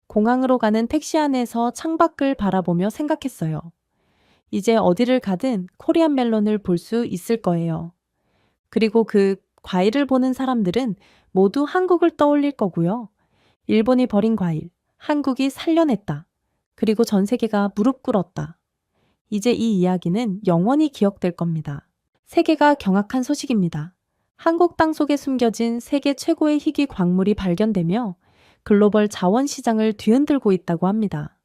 공항으로 가는 택시 안에서 창밖을 바라보며 생각했어요. 이제 어디를 가든 코리안 멜론을 볼 수 있을 거예요. 그리고 그 과일을 보는 사람들은 모두 한국을 떠올릴 거고요. 일본이 버린 과일, 한국이 살려냈다. 그리고 전 세계가 무릎 꿇었다. 이제 이 이야기는 영원히 기억될 겁니다. 세계가 경악한 소식입니다. 한국 땅속에 숨겨진 세계 최고의 희귀 광물이 발견되며 글로벌 자원 시장을 뒤흔들고 있다고 합니다.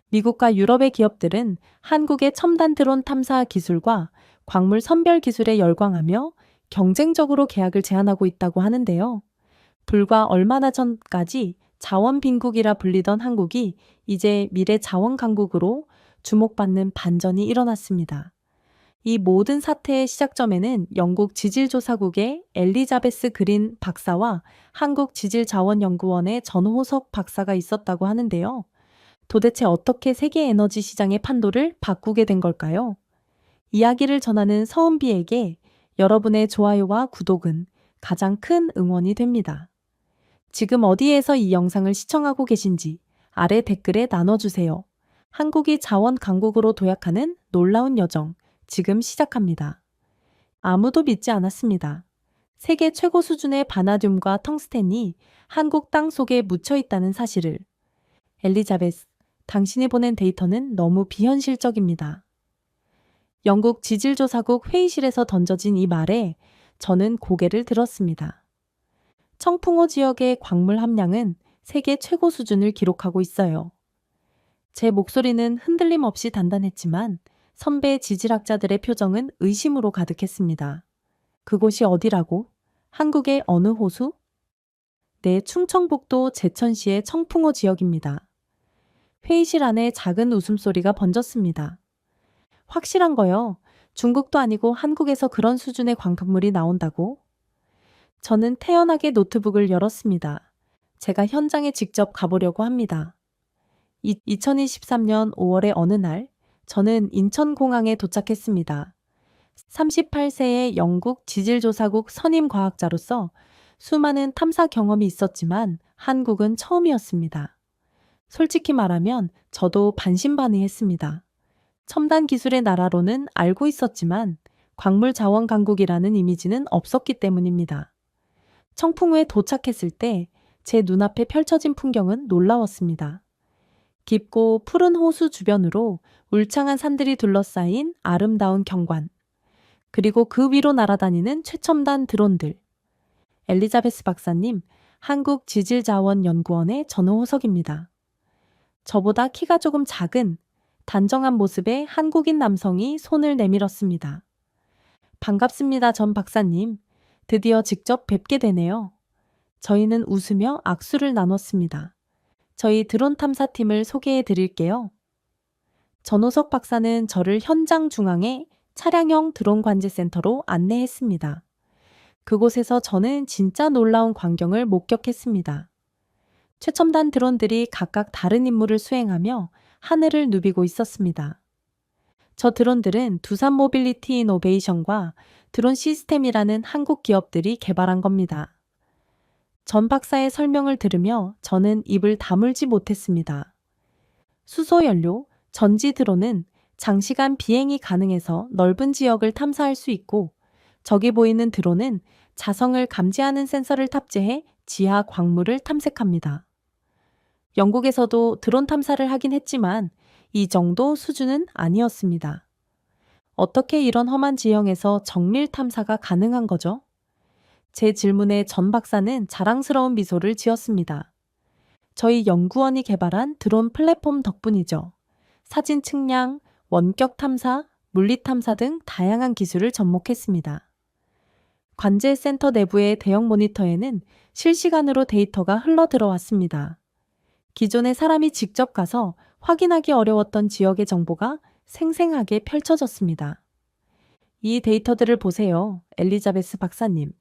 미국과 유럽의 기업들은 한국의 첨단 드론 탐사 기술과 광물 선별 기술에 열광하며 경쟁적으로 계약을 제안하고 있다고 하는데요. 불과 얼마나 전까지 자원 빈국이라 불리던 한국이 이제 미래 자원 강국으로 주목받는 반전이 일어났습니다. 이 모든 사태의 시작점에는 영국 지질조사국의 엘리자베스 그린 박사와 한국지질자원연구원의 전호석 박사가 있었다고 하는데요. 도대체 어떻게 세계 에너지 시장의 판도를 바꾸게 된 걸까요? 이야기를 전하는 서은비에게 여러분의 좋아요와 구독은 가장 큰 응원이 됩니다. 지금 어디에서 이 영상을 시청하고 계신지 아래 댓글에 나눠주세요. 한국이 자원 강국으로 도약하는 놀라운 여정, 지금 시작합니다. 아무도 믿지 않았습니다. 세계 최고 수준의 바나듐과 텅스텐이 한국 땅 속에 묻혀 있다는 사실을. 엘리자베스, 당신이 보낸 데이터는 너무 비현실적입니다. 영국 지질조사국 회의실에서 던져진 이 말에 저는 고개를 들었습니다. 청풍호 지역의 광물 함량은 세계 최고 수준을 기록하고 있어요. 제 목소리는 흔들림 없이 단단했지만 선배 지질학자들의 표정은 의심으로 가득했습니다. 그곳이 어디라고? 한국의 어느 호수? 네, 충청북도 제천시의 청풍호 지역입니다. 회의실 안에 작은 웃음소리가 번졌습니다. 확실한 거요. 중국도 아니고 한국에서 그런 수준의 광물이 나온다고? 저는 태연하게 노트북을 열었습니다. 제가 현장에 직접 가보려고 합니다. 2023년 5월의 어느 날, 저는 인천공항에 도착했습니다. 38세의 영국 지질조사국 선임 과학자로서 수많은 탐사 경험이 있었지만 한국은 처음이었습니다. 솔직히 말하면 저도 반신반의했습니다. 첨단 기술의 나라로는 알고 있었지만 광물 자원 강국이라는 이미지는 없었기 때문입니다. 청풍호에 도착했을 때 제 눈앞에 펼쳐진 풍경은 놀라웠습니다. 깊고 푸른 호수 주변으로 울창한 산들이 둘러싸인 아름다운 경관, 그리고 그 위로 날아다니는 최첨단 드론들. 엘리자베스 박사님, 한국지질자원연구원의 전호석입니다. 저보다 키가 조금 작은 단정한 모습의 한국인 남성이 손을 내밀었습니다. 반갑습니다, 전 박사님. 드디어 직접 뵙게 되네요. 저희는 웃으며 악수를 나눴습니다. 저희 드론 탐사팀을 소개해 드릴게요. 전호석 박사는 저를 현장 중앙의 차량형 드론 관제센터로 안내했습니다. 그곳에서 저는 진짜 놀라운 광경을 목격했습니다. 최첨단 드론들이 각각 다른 임무를 수행하며 하늘을 누비고 있었습니다. 저 드론들은 두산 모빌리티 이노베이션과 드론 시스템이라는 한국 기업들이 개발한 겁니다. 전 박사의 설명을 들으며 저는 입을 다물지 못했습니다. 수소연료, 전지 드론은 장시간 비행이 가능해서 넓은 지역을 탐사할 수 있고, 저기 보이는 드론은 자성을 감지하는 센서를 탑재해 지하 광물을 탐색합니다. 영국에서도 드론 탐사를 하긴 했지만 이 정도 수준은 아니었습니다. 어떻게 이런 험한 지형에서 정밀 탐사가 가능한 거죠? 제 질문에 전 박사는 자랑스러운 미소를 지었습니다. 저희 연구원이 개발한 드론 플랫폼 덕분이죠. 사진 측량, 원격 탐사, 물리 탐사 등 다양한 기술을 접목했습니다. 관제센터 내부의 대형 모니터에는 실시간으로 데이터가 흘러 들어왔습니다. 기존에 사람이 직접 가서 확인하기 어려웠던 지역의 정보가 생생하게 펼쳐졌습니다. 이 데이터들을 보세요, 엘리자베스 박사님.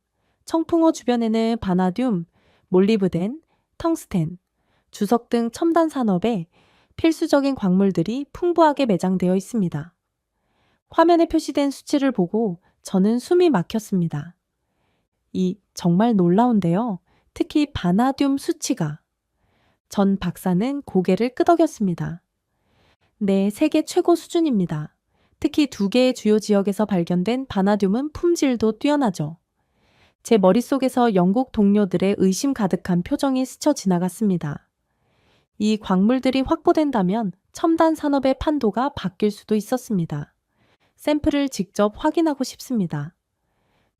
청풍호 주변에는 바나듐, 몰리브덴, 텅스텐, 주석 등 첨단 산업에 필수적인 광물들이 풍부하게 매장되어 있습니다. 화면에 표시된 수치를 보고 저는 숨이 막혔습니다. 정말 놀라운데요. 특히 바나듐 수치가. 전 박사는 고개를 끄덕였습니다. 네, 세계 최고 수준입니다. 특히 2개의 주요 지역에서 발견된 바나듐은 품질도 뛰어나죠. 제 머릿속에서 영국 동료들의 의심 가득한 표정이 스쳐 지나갔습니다. 이 광물들이 확보된다면 첨단 산업의 판도가 바뀔 수도 있었습니다. 샘플을 직접 확인하고 싶습니다.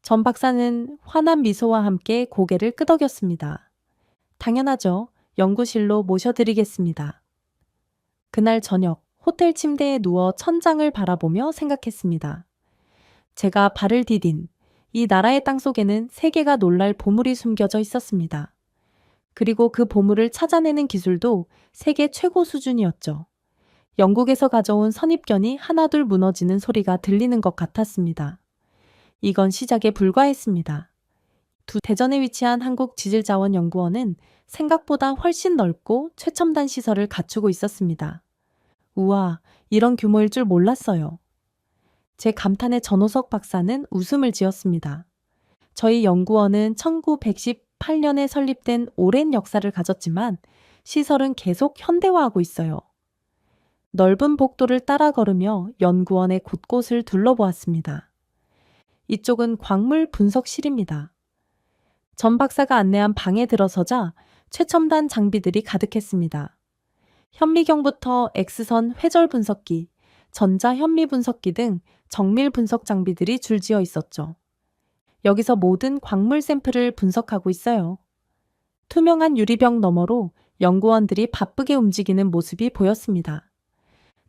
전 박사는 환한 미소와 함께 고개를 끄덕였습니다. 당연하죠. 연구실로 모셔드리겠습니다. 그날 저녁, 호텔 침대에 누워 천장을 바라보며 생각했습니다. 제가 발을 디딘 이 나라의 땅속에는 세계가 놀랄 보물이 숨겨져 있었습니다. 그리고 그 보물을 찾아내는 기술도 세계 최고 수준이었죠. 영국에서 가져온 선입견이 하나둘 무너지는 소리가 들리는 것 같았습니다. 이건 시작에 불과했습니다. 대전에 위치한 한국지질자원연구원은 생각보다 훨씬 넓고 최첨단 시설을 갖추고 있었습니다. 우와, 이런 규모일 줄 몰랐어요. 제 감탄에 전호석 박사는 웃음을 지었습니다. 저희 연구원은 1918년에 설립된 오랜 역사를 가졌지만 시설은 계속 현대화하고 있어요. 넓은 복도를 따라 걸으며 연구원의 곳곳을 둘러보았습니다. 이쪽은 광물 분석실입니다. 전 박사가 안내한 방에 들어서자 최첨단 장비들이 가득했습니다. 현미경부터 X선 회절 분석기, 전자 현미 분석기 등 정밀 분석 장비들이 줄지어 있었죠. 여기서 모든 광물 샘플을 분석하고 있어요. 투명한 유리병 너머로 연구원들이 바쁘게 움직이는 모습이 보였습니다.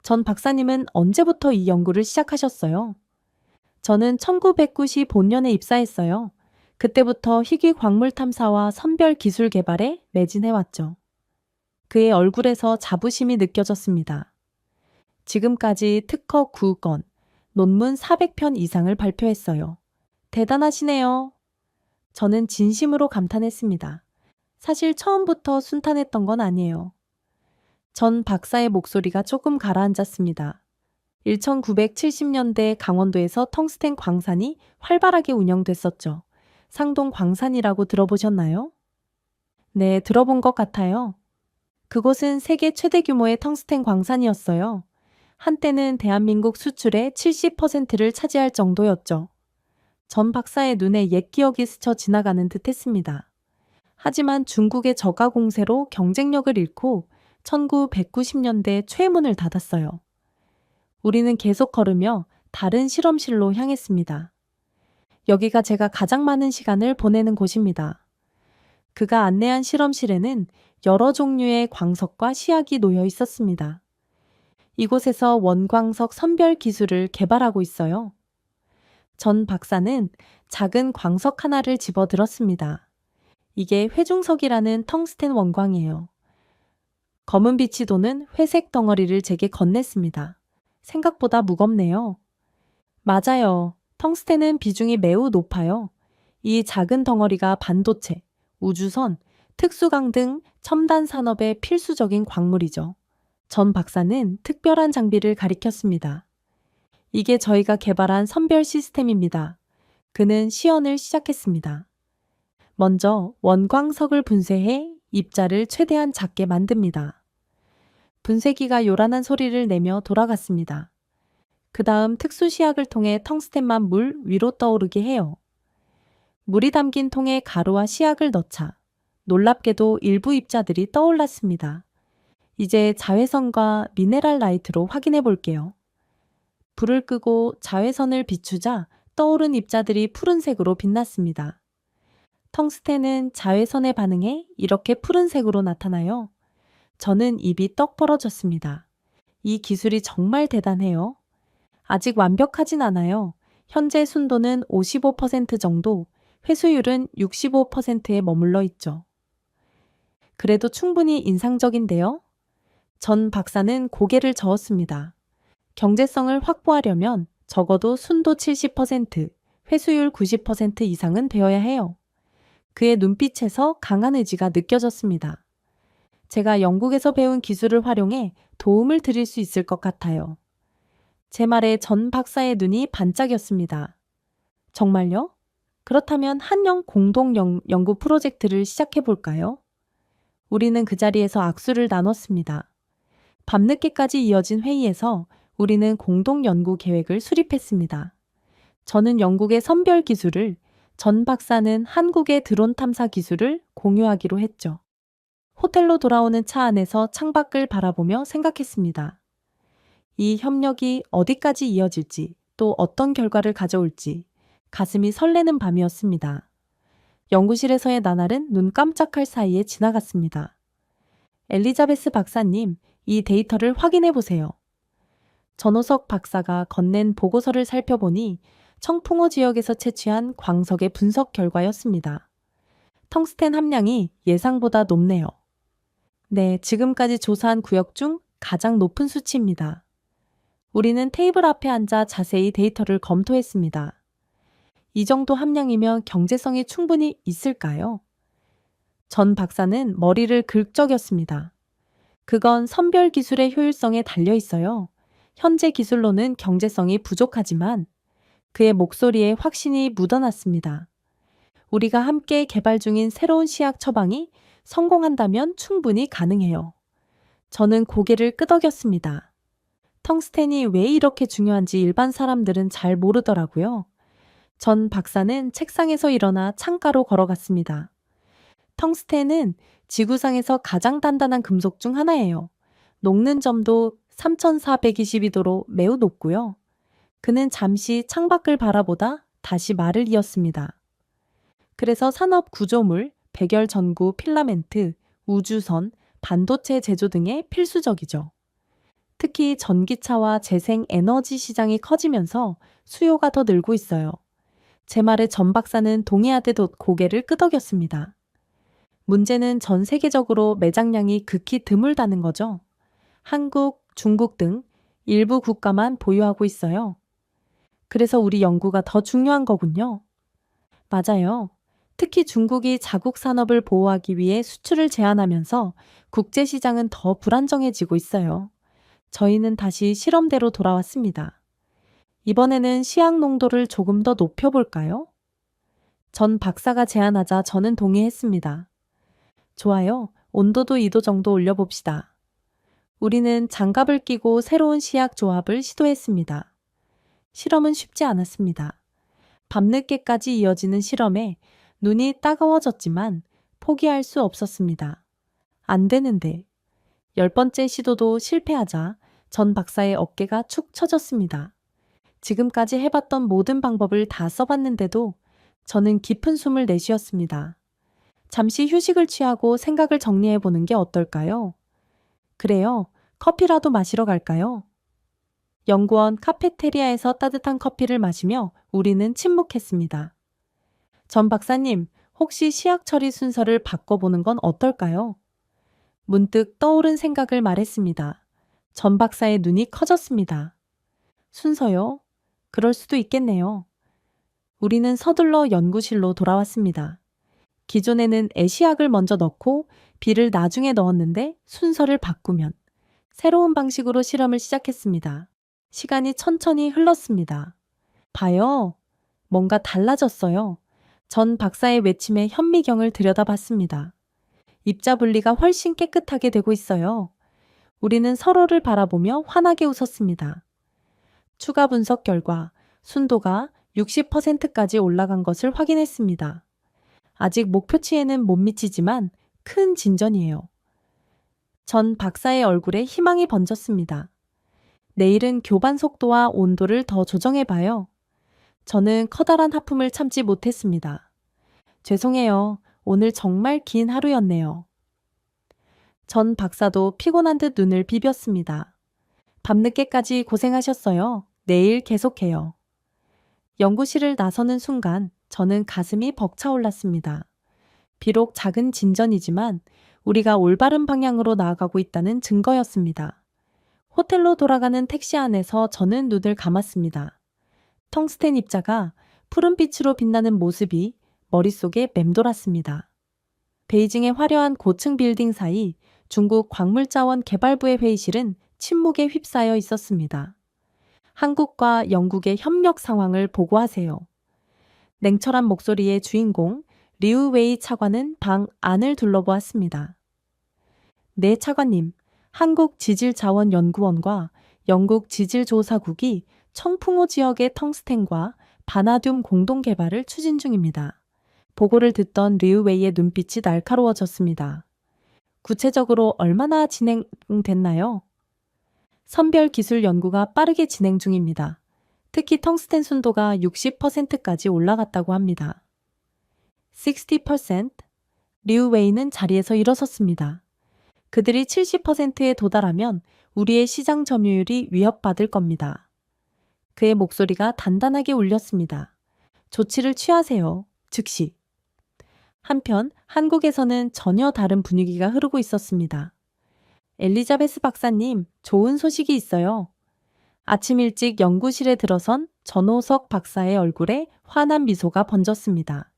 전 박사님은 언제부터 이 연구를 시작하셨어요? 저는 1995년에 입사했어요. 그때부터 희귀 광물 탐사와 선별 기술 개발에 매진해왔죠. 그의 얼굴에서 자부심이 느껴졌습니다. 지금까지 특허 9건, 논문 400편 이상을 발표했어요. 대단하시네요. 저는 진심으로 감탄했습니다. 사실 처음부터 순탄했던 건 아니에요. 전 박사의 목소리가 조금 가라앉았습니다. 1970년대 강원도에서 텅스텐 광산이 활발하게 운영됐었죠. 상동 광산이라고 들어보셨나요? 네, 들어본 것 같아요. 그곳은 세계 최대 규모의 텅스텐 광산이었어요. 한때는 대한민국 수출의 70%를 차지할 정도였죠. 전 박사의 눈에 옛 기억이 스쳐 지나가는 듯 했습니다. 하지만 중국의 저가 공세로 경쟁력을 잃고 1990년대 최문을 닫았어요. 우리는 계속 걸으며 다른 실험실로 향했습니다. 여기가 제가 가장 많은 시간을 보내는 곳입니다. 그가 안내한 실험실에는 여러 종류의 광석과 시약이 놓여 있었습니다. 이곳에서 원광석 선별 기술을 개발하고 있어요. 전 박사는 작은 광석 하나를 집어들었습니다. 이게 회중석이라는 텅스텐 원광이에요. 검은 빛이 도는 회색 덩어리를 제게 건넸습니다. 생각보다 무겁네요. 맞아요. 텅스텐은 비중이 매우 높아요. 이 작은 덩어리가 반도체, 우주선, 특수강 등 첨단 산업의 필수적인 광물이죠. 전 박사는 특별한 장비를 가리켰습니다. 이게 저희가 개발한 선별 시스템입니다. 그는 시연을 시작했습니다. 먼저 원광석을 분쇄해 입자를 최대한 작게 만듭니다. 분쇄기가 요란한 소리를 내며 돌아갔습니다. 그 다음 특수시약을 통해 텅스텐만 물 위로 떠오르게 해요. 물이 담긴 통에 가루와 시약을 넣자 놀랍게도 일부 입자들이 떠올랐습니다. 이제 자외선과 미네랄 라이트로 확인해 볼게요. 불을 끄고 자외선을 비추자 떠오른 입자들이 푸른색으로 빛났습니다. 텅스텐은 자외선에 반응해 이렇게 푸른색으로 나타나요. 저는 입이 떡 벌어졌습니다. 이 기술이 정말 대단해요. 아직 완벽하진 않아요. 현재 순도는 55% 정도, 회수율은 65%에 머물러 있죠. 그래도 충분히 인상적인데요. 전 박사는 고개를 저었습니다. 경제성을 확보하려면 적어도 순도 70%, 회수율 90% 이상은 되어야 해요. 그의 눈빛에서 강한 의지가 느껴졌습니다. 제가 영국에서 배운 기술을 활용해 도움을 드릴 수 있을 것 같아요. 제 말에 전 박사의 눈이 반짝였습니다. 정말요? 그렇다면 한영 공동 연구 프로젝트를 시작해 볼까요? 우리는 그 자리에서 악수를 나눴습니다. 밤늦게까지 이어진 회의에서 우리는 공동 연구 계획을 수립했습니다. 저는 영국의 선별 기술을, 전 박사는 한국의 드론 탐사 기술을 공유하기로 했죠. 호텔로 돌아오는 차 안에서 창밖을 바라보며 생각했습니다. 이 협력이 어디까지 이어질지, 또 어떤 결과를 가져올지 가슴이 설레는 밤이었습니다. 연구실에서의 나날은 눈 깜짝할 사이에 지나갔습니다. 엘리자베스 박사님, 이 데이터를 확인해 보세요. 전호석 박사가 건넨 보고서를 살펴보니 청풍호 지역에서 채취한 광석의 분석 결과였습니다. 텅스텐 함량이 예상보다 높네요. 네, 지금까지 조사한 구역 중 가장 높은 수치입니다. 우리는 테이블 앞에 앉아 자세히 데이터를 검토했습니다. 이 정도 함량이면 경제성이 충분히 있을까요? 전 박사는 머리를 긁적였습니다. 그건 선별 기술의 효율성에 달려 있어요. 현재 기술로는 경제성이 부족하지만 그의 목소리에 확신이 묻어났습니다. 우리가 함께 개발 중인 새로운 시약 처방이 성공한다면 충분히 가능해요. 저는 고개를 끄덕였습니다. 텅스텐이 왜 이렇게 중요한지 일반 사람들은 잘 모르더라고요. 전 박사는 책상에서 일어나 창가로 걸어갔습니다. 텅스텐은 지구상에서 가장 단단한 금속 중 하나예요. 녹는 점도 3422도로 매우 높고요. 그는 잠시 창밖을 바라보다 다시 말을 이었습니다. 그래서 산업 구조물, 백열 전구 필라멘트, 우주선, 반도체 제조 등에 필수적이죠. 특히 전기차와 재생 에너지 시장이 커지면서 수요가 더 늘고 있어요. 제 말에 전 박사는 동의하듯 고개를 끄덕였습니다. 문제는 전 세계적으로 매장량이 극히 드물다는 거죠. 한국, 중국 등 일부 국가만 보유하고 있어요. 그래서 우리 연구가 더 중요한 거군요. 맞아요. 특히 중국이 자국 산업을 보호하기 위해 수출을 제한하면서 국제 시장은 더 불안정해지고 있어요. 저희는 다시 실험대로 돌아왔습니다. 이번에는 시약 농도를 조금 더 높여볼까요? 전 박사가 제안하자 저는 동의했습니다. 좋아요. 온도도 2도 정도 올려봅시다. 우리는 장갑을 끼고 새로운 시약 조합을 시도했습니다. 실험은 쉽지 않았습니다. 밤늦게까지 이어지는 실험에 눈이 따가워졌지만 포기할 수 없었습니다. 안 되는데. 10번째 시도도 실패하자 전 박사의 어깨가 축 처졌습니다. 지금까지 해봤던 모든 방법을 다 써봤는데도 저는 깊은 숨을 내쉬었습니다. 잠시 휴식을 취하고 생각을 정리해 보는 게 어떨까요? 그래요. 커피라도 마시러 갈까요? 연구원 카페테리아에서 따뜻한 커피를 마시며 우리는 침묵했습니다. 전 박사님, 혹시 시약 처리 순서를 바꿔보는 건 어떨까요? 문득 떠오른 생각을 말했습니다. 전 박사의 눈이 커졌습니다. 순서요? 그럴 수도 있겠네요. 우리는 서둘러 연구실로 돌아왔습니다. 기존에는 애시약을 먼저 넣고 B를 나중에 넣었는데 순서를 바꾸면 새로운 방식으로 실험을 시작했습니다. 시간이 천천히 흘렀습니다. 봐요. 뭔가 달라졌어요. 전 박사의 외침에 현미경을 들여다봤습니다. 입자 분리가 훨씬 깨끗하게 되고 있어요. 우리는 서로를 바라보며 환하게 웃었습니다. 추가 분석 결과 순도가 60%까지 올라간 것을 확인했습니다. 아직 목표치에는 못 미치지만 큰 진전이에요. 전 박사의 얼굴에 희망이 번졌습니다. 내일은 교반 속도와 온도를 더 조정해봐요. 저는 커다란 하품을 참지 못했습니다. 죄송해요. 오늘 정말 긴 하루였네요. 전 박사도 피곤한 듯 눈을 비볐습니다. 밤늦게까지 고생하셨어요. 내일 계속해요. 연구실을 나서는 순간 저는 가슴이 벅차올랐습니다. 비록 작은 진전이지만 우리가 올바른 방향으로 나아가고 있다는 증거였습니다. 호텔로 돌아가는 택시 안에서 저는 눈을 감았습니다. 텅스텐 입자가 푸른빛으로 빛나는 모습이 머릿속에 맴돌았습니다. 베이징의 화려한 고층 빌딩 사이 중국 광물자원 개발부의 회의실은 침묵에 휩싸여 있었습니다. 한국과 영국의 협력 상황을 보고하세요. 냉철한 목소리의 주인공 리우웨이 차관은 방 안을 둘러보았습니다. 네, 차관님. 한국지질자원연구원과 영국 지질조사국이 청풍호 지역의 텅스텐과 바나듐 공동 개발을 추진 중입니다. 보고를 듣던 리우웨이의 눈빛이 날카로워졌습니다. 구체적으로 얼마나 진행됐나요? 선별 기술 연구가 빠르게 진행 중입니다. 특히 텅스텐 순도가 60%까지 올라갔다고 합니다. 60%? 리우웨이는 자리에서 일어섰습니다. 그들이 70%에 도달하면 우리의 시장 점유율이 위협받을 겁니다. 그의 목소리가 단단하게 울렸습니다. 조치를 취하세요. 즉시. 한편 한국에서는 전혀 다른 분위기가 흐르고 있었습니다. 엘리자베스 박사님, 좋은 소식이 있어요. 아침 일찍 연구실에 들어선 전호석 박사의 얼굴에 환한 미소가 번졌습니다.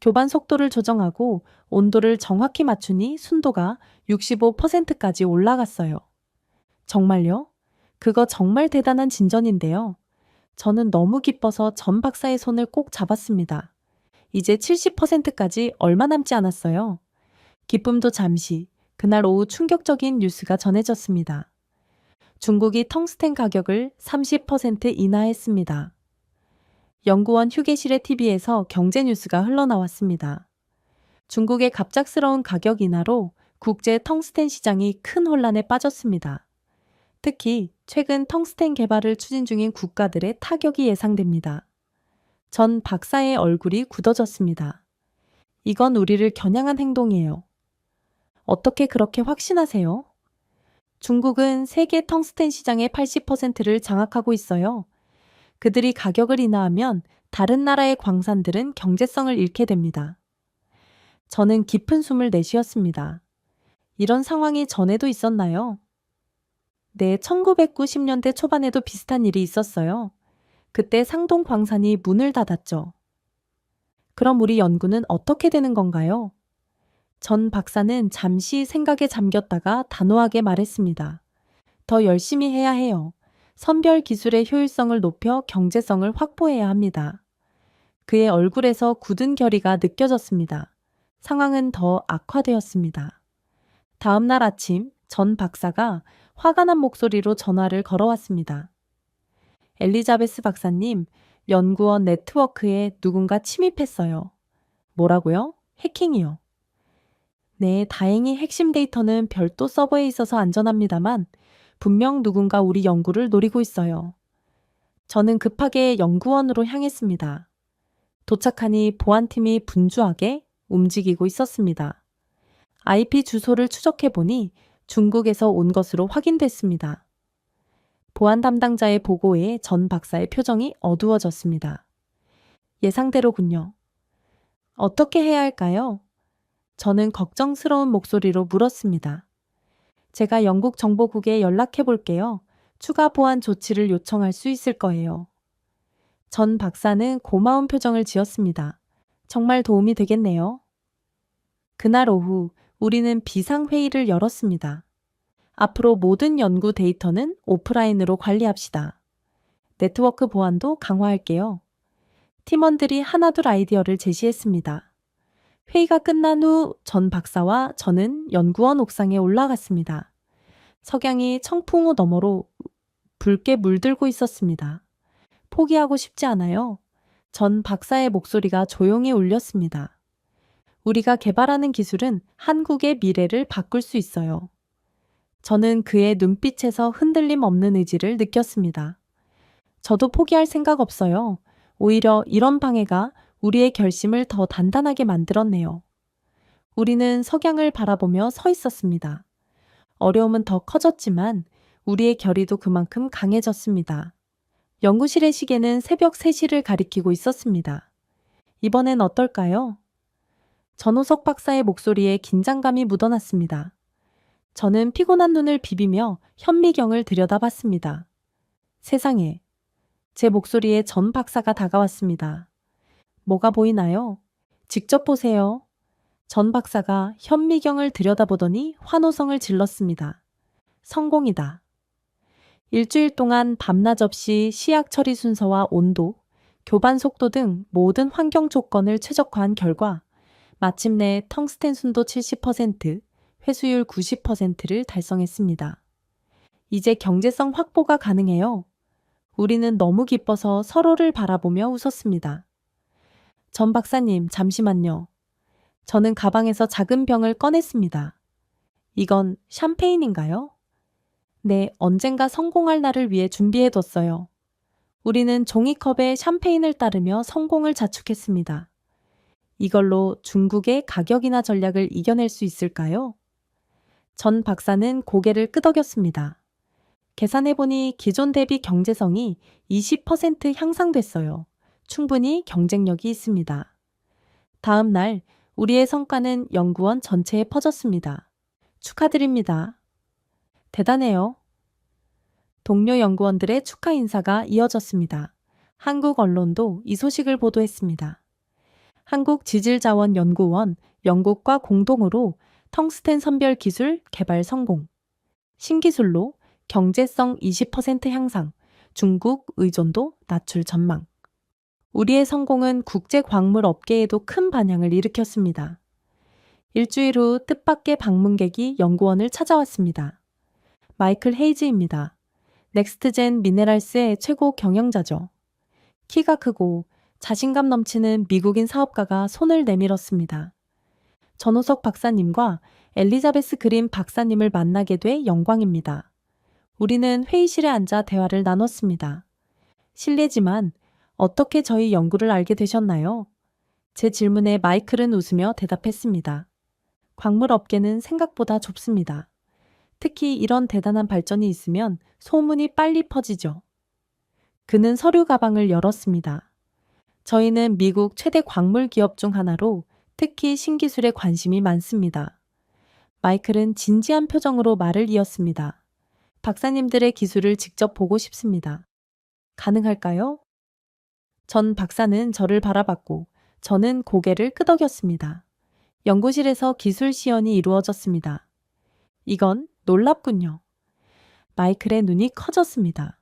교반 속도를 조정하고 온도를 정확히 맞추니 순도가 65%까지 올라갔어요. 정말요? 그거 정말 대단한 진전인데요. 저는 너무 기뻐서 전 박사의 손을 꼭 잡았습니다. 이제 70%까지 얼마 남지 않았어요. 기쁨도 잠시, 그날 오후 충격적인 뉴스가 전해졌습니다. 중국이 텅스텐 가격을 30% 인하했습니다. 연구원 휴게실의 TV에서 경제 뉴스가 흘러나왔습니다. 중국의 갑작스러운 가격 인하로 국제 텅스텐 시장이 큰 혼란에 빠졌습니다. 특히 최근 텅스텐 개발을 추진 중인 국가들의 타격이 예상됩니다. 전 박사의 얼굴이 굳어졌습니다. 이건 우리를 겨냥한 행동이에요. 어떻게 그렇게 확신하세요? 중국은 세계 텅스텐 시장의 80%를 장악하고 있어요. 그들이 가격을 인하하면 다른 나라의 광산들은 경제성을 잃게 됩니다. 저는 깊은 숨을 내쉬었습니다. 이런 상황이 전에도 있었나요? 네, 1990년대 초반에도 비슷한 일이 있었어요. 그때 상동 광산이 문을 닫았죠. 그럼 우리 연구는 어떻게 되는 건가요? 전 박사는 잠시 생각에 잠겼다가 단호하게 말했습니다. 더 열심히 해야 해요. 선별 기술의 효율성을 높여 경제성을 확보해야 합니다. 그의 얼굴에서 굳은 결의가 느껴졌습니다. 상황은 더 악화되었습니다. 다음 날 아침 전 박사가 화가 난 목소리로 전화를 걸어왔습니다. 엘리자베스 박사님, 연구원 네트워크에 누군가 침입했어요. 뭐라고요? 해킹이요. 네, 다행히 핵심 데이터는 별도 서버에 있어서 안전합니다만 분명 누군가 우리 연구를 노리고 있어요. 저는 급하게 연구원으로 향했습니다. 도착하니 보안팀이 분주하게 움직이고 있었습니다. IP 주소를 추적해 보니 중국에서 온 것으로 확인됐습니다. 보안 담당자의 보고에 전 박사의 표정이 어두워졌습니다. 예상대로군요. 어떻게 해야 할까요? 저는 걱정스러운 목소리로 물었습니다. 제가 영국 정보국에 연락해 볼게요. 추가 보안 조치를 요청할 수 있을 거예요. 전 박사는 고마운 표정을 지었습니다. 정말 도움이 되겠네요. 그날 오후 우리는 비상회의를 열었습니다. 앞으로 모든 연구 데이터는 오프라인으로 관리합시다. 네트워크 보안도 강화할게요. 팀원들이 하나둘 아이디어를 제시했습니다. 회의가 끝난 후 전 박사와 저는 연구원 옥상에 올라갔습니다. 석양이 청풍호 너머로 붉게 물들고 있었습니다. 포기하고 싶지 않아요. 전 박사의 목소리가 조용히 울렸습니다. 우리가 개발하는 기술은 한국의 미래를 바꿀 수 있어요. 저는 그의 눈빛에서 흔들림 없는 의지를 느꼈습니다. 저도 포기할 생각 없어요. 오히려 이런 방해가 우리의 결심을 더 단단하게 만들었네요. 우리는 석양을 바라보며 서 있었습니다. 어려움은 더 커졌지만 우리의 결의도 그만큼 강해졌습니다. 연구실의 시계는 새벽 3시를 가리키고 있었습니다. 이번엔 어떨까요? 전호석 박사의 목소리에 긴장감이 묻어났습니다. 저는 피곤한 눈을 비비며 현미경을 들여다봤습니다. 세상에, 제 목소리에 전 박사가 다가왔습니다. 뭐가 보이나요? 직접 보세요. 전 박사가 현미경을 들여다보더니 환호성을 질렀습니다. 성공이다. 일주일 동안 밤낮 없이 시약 처리 순서와 온도, 교반 속도 등 모든 환경 조건을 최적화한 결과 마침내 텅스텐 순도 70%, 회수율 90%를 달성했습니다. 이제 경제성 확보가 가능해요. 우리는 너무 기뻐서 서로를 바라보며 웃었습니다. 전 박사님, 잠시만요. 저는 가방에서 작은 병을 꺼냈습니다. 이건 샴페인인가요? 네, 언젠가 성공할 날을 위해 준비해뒀어요. 우리는 종이컵에 샴페인을 따르며 성공을 자축했습니다. 이걸로 중국의 가격이나 전략을 이겨낼 수 있을까요? 전 박사는 고개를 끄덕였습니다. 계산해보니 기존 대비 경제성이 20% 향상됐어요. 충분히 경쟁력이 있습니다. 다음 날 우리의 성과는 연구원 전체에 퍼졌습니다. 축하드립니다. 대단해요. 동료 연구원들의 축하 인사가 이어졌습니다. 한국 언론도 이 소식을 보도했습니다. 한국지질자원연구원, 영국과 공동으로 텅스텐 선별 기술 개발 성공. 신기술로 경제성 20% 향상, 중국 의존도 낮출 전망. 우리의 성공은 국제 광물 업계에도 큰 반향을 일으켰습니다. 일주일 후 뜻밖의 방문객이 연구원을 찾아왔습니다. 마이클 헤이즈입니다. 넥스트젠 미네랄스의 최고 경영자죠. 키가 크고 자신감 넘치는 미국인 사업가가 손을 내밀었습니다. 전호석 박사님과 엘리자베스 그린 박사님을 만나게 돼 영광입니다. 우리는 회의실에 앉아 대화를 나눴습니다. 실례지만 어떻게 저희 연구를 알게 되셨나요? 제 질문에 마이클은 웃으며 대답했습니다. 광물 업계는 생각보다 좁습니다. 특히 이런 대단한 발전이 있으면 소문이 빨리 퍼지죠. 그는 서류 가방을 열었습니다. 저희는 미국 최대 광물 기업 중 하나로 특히 신기술에 관심이 많습니다. 마이클은 진지한 표정으로 말을 이었습니다. 박사님들의 기술을 직접 보고 싶습니다. 가능할까요? 전 박사는 저를 바라봤고 저는 고개를 끄덕였습니다. 연구실에서 기술 시연이 이루어졌습니다. 이건 놀랍군요. 마이클의 눈이 커졌습니다.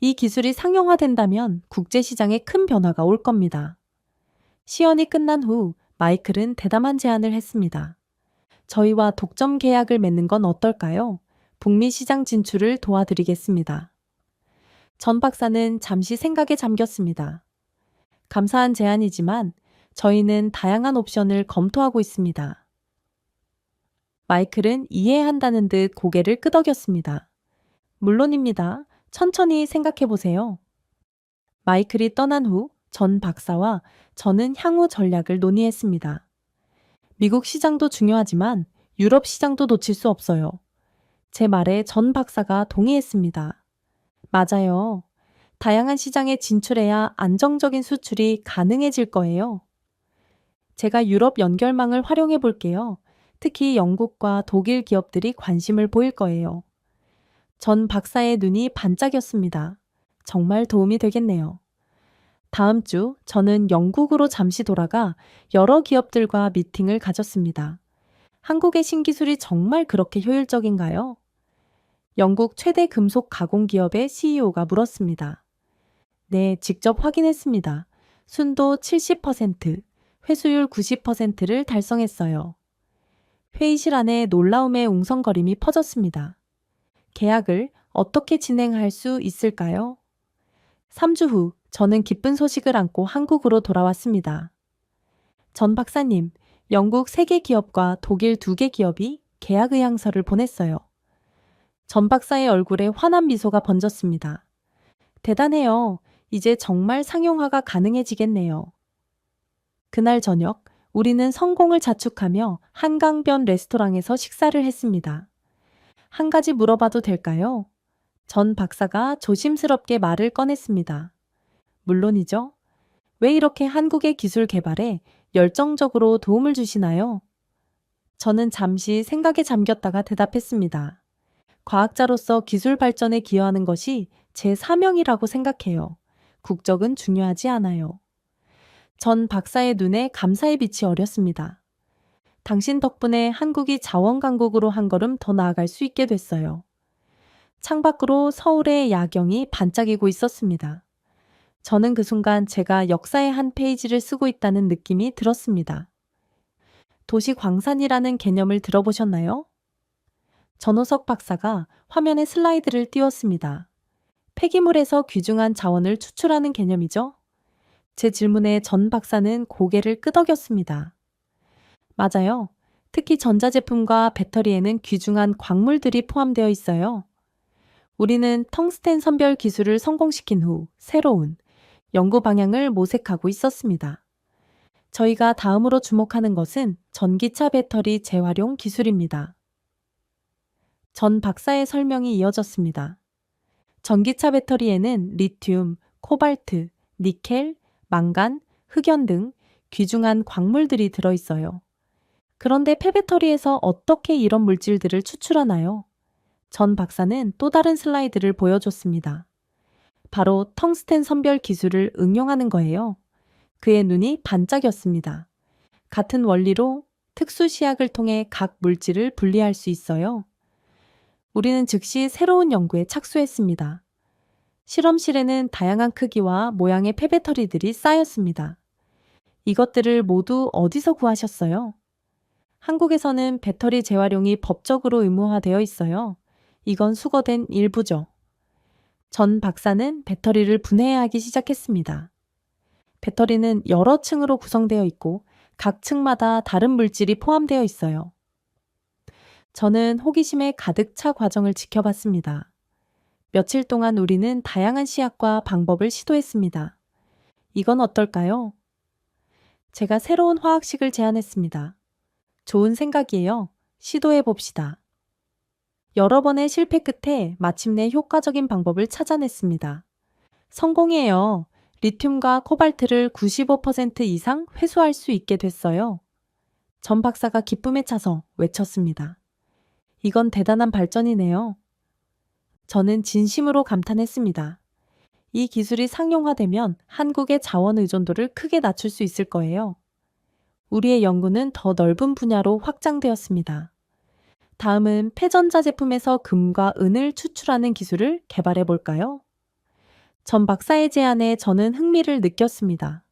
이 기술이 상용화된다면 국제시장에 큰 변화가 올 겁니다. 시연이 끝난 후 마이클은 대담한 제안을 했습니다. 저희와 독점 계약을 맺는 건 어떨까요? 북미 시장 진출을 도와드리겠습니다. 전 박사는 잠시 생각에 잠겼습니다. 감사한 제안이지만 저희는 다양한 옵션을 검토하고 있습니다. 마이클은 이해한다는 듯 고개를 끄덕였습니다. 물론입니다. 천천히 생각해 보세요. 마이클이 떠난 후 전 박사와 저는 향후 전략을 논의했습니다. 미국 시장도 중요하지만 유럽 시장도 놓칠 수 없어요. 제 말에 전 박사가 동의했습니다. 맞아요. 다양한 시장에 진출해야 안정적인 수출이 가능해질 거예요. 제가 유럽 연결망을 활용해 볼게요. 특히 영국과 독일 기업들이 관심을 보일 거예요. 전 박사의 눈이 반짝였습니다. 정말 도움이 되겠네요. 다음 주 저는 영국으로 잠시 돌아가 여러 기업들과 미팅을 가졌습니다. 한국의 신기술이 정말 그렇게 효율적인가요? 영국 최대 금속 가공 기업의 CEO가 물었습니다. 네, 직접 확인했습니다. 순도 70%, 회수율 90%를 달성했어요. 회의실 안에 놀라움의 웅성거림이 퍼졌습니다. 계약을 어떻게 진행할 수 있을까요? 3주 후 저는 기쁜 소식을 안고 한국으로 돌아왔습니다. 전 박사님, 영국 3개 기업과 독일 2개 기업이 계약 의향서를 보냈어요. 전 박사의 얼굴에 환한 미소가 번졌습니다. 대단해요. 이제 정말 상용화가 가능해지겠네요. 그날 저녁, 우리는 성공을 자축하며 한강변 레스토랑에서 식사를 했습니다. 한 가지 물어봐도 될까요? 전 박사가 조심스럽게 말을 꺼냈습니다. 물론이죠. 왜 이렇게 한국의 기술 개발에 열정적으로 도움을 주시나요? 저는 잠시 생각에 잠겼다가 대답했습니다. 과학자로서 기술 발전에 기여하는 것이 제 사명이라고 생각해요. 국적은 중요하지 않아요. 전 박사의 눈에 감사의 빛이 어렸습니다. 당신 덕분에 한국이 자원 강국으로 한 걸음 더 나아갈 수 있게 됐어요. 창밖으로 서울의 야경이 반짝이고 있었습니다. 저는 그 순간 제가 역사의 한 페이지를 쓰고 있다는 느낌이 들었습니다. 도시 광산이라는 개념을 들어보셨나요? 전호석 박사가 화면에 슬라이드를 띄웠습니다. 폐기물에서 귀중한 자원을 추출하는 개념이죠? 제 질문에 전 박사는 고개를 끄덕였습니다. 맞아요. 특히 전자제품과 배터리에는 귀중한 광물들이 포함되어 있어요. 우리는 텅스텐 선별 기술을 성공시킨 후 새로운 연구 방향을 모색하고 있었습니다. 저희가 다음으로 주목하는 것은 전기차 배터리 재활용 기술입니다. 전 박사의 설명이 이어졌습니다. 전기차 배터리에는 리튬, 코발트, 니켈, 망간, 흑연 등 귀중한 광물들이 들어있어요. 그런데 폐배터리에서 어떻게 이런 물질들을 추출하나요? 전 박사는 또 다른 슬라이드를 보여줬습니다. 바로 텅스텐 선별 기술을 응용하는 거예요. 그의 눈이 반짝였습니다. 같은 원리로 특수 시약을 통해 각 물질을 분리할 수 있어요. 우리는 즉시 새로운 연구에 착수했습니다. 실험실에는 다양한 크기와 모양의 폐배터리들이 쌓였습니다. 이것들을 모두 어디서 구하셨어요? 한국에서는 배터리 재활용이 법적으로 의무화되어 있어요. 이건 수거된 일부죠. 전 박사는 배터리를 분해하기 시작했습니다. 배터리는 여러 층으로 구성되어 있고 각 층마다 다른 물질이 포함되어 있어요. 저는 호기심에 가득 차 과정을 지켜봤습니다. 며칠 동안 우리는 다양한 시약과 방법을 시도했습니다. 이건 어떨까요? 제가 새로운 화학식을 제안했습니다. 좋은 생각이에요. 시도해 봅시다. 여러 번의 실패 끝에 마침내 효과적인 방법을 찾아냈습니다. 성공이에요. 리튬과 코발트를 95% 이상 회수할 수 있게 됐어요. 전 박사가 기쁨에 차서 외쳤습니다. 이건 대단한 발전이네요. 저는 진심으로 감탄했습니다. 이 기술이 상용화되면 한국의 자원 의존도를 크게 낮출 수 있을 거예요. 우리의 연구는 더 넓은 분야로 확장되었습니다. 다음은 폐전자 제품에서 금과 은을 추출하는 기술을 개발해 볼까요? 전 박사의 제안에 저는 흥미를 느꼈습니다.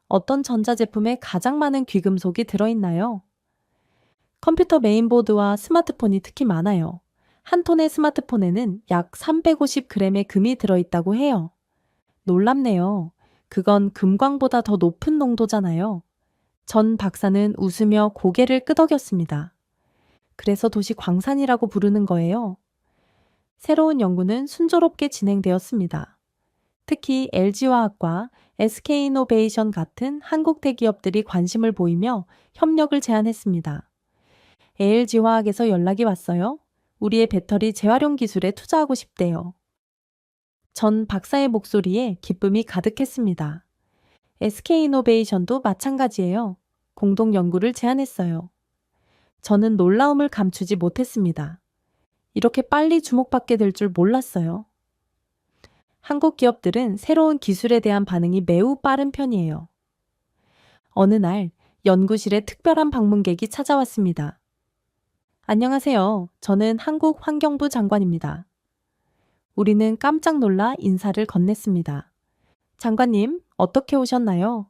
어떤 전자제품에 가장 많은 귀금속이 들어있나요? 컴퓨터 메인보드와 스마트폰이 특히 많아요. 한 톤의 스마트폰에는 약 350g의 금이 들어있다고 해요. 놀랍네요. 그건 금광보다 더 높은 농도잖아요. 전 박사는 웃으며 고개를 끄덕였습니다. 그래서 도시 광산이라고 부르는 거예요. 새로운 연구는 순조롭게 진행되었습니다. 특히 LG화학과 SK이노베이션 같은 한국 대기업들이 관심을 보이며 협력을 제안했습니다. LG화학에서 연락이 왔어요. 우리의 배터리 재활용 기술에 투자하고 싶대요. 전 박사의 목소리에 기쁨이 가득했습니다. SK이노베이션도 마찬가지예요. 공동 연구를 제안했어요. 저는 놀라움을 감추지 못했습니다. 이렇게 빨리 주목받게 될 줄 몰랐어요. 한국 기업들은 새로운 기술에 대한 반응이 매우 빠른 편이에요. 어느 날 연구실에 특별한 방문객이 찾아왔습니다. 안녕하세요. 저는 한국 환경부 장관입니다. 우리는 깜짝 놀라 인사를 건넸습니다. 장관님, 어떻게 오셨나요?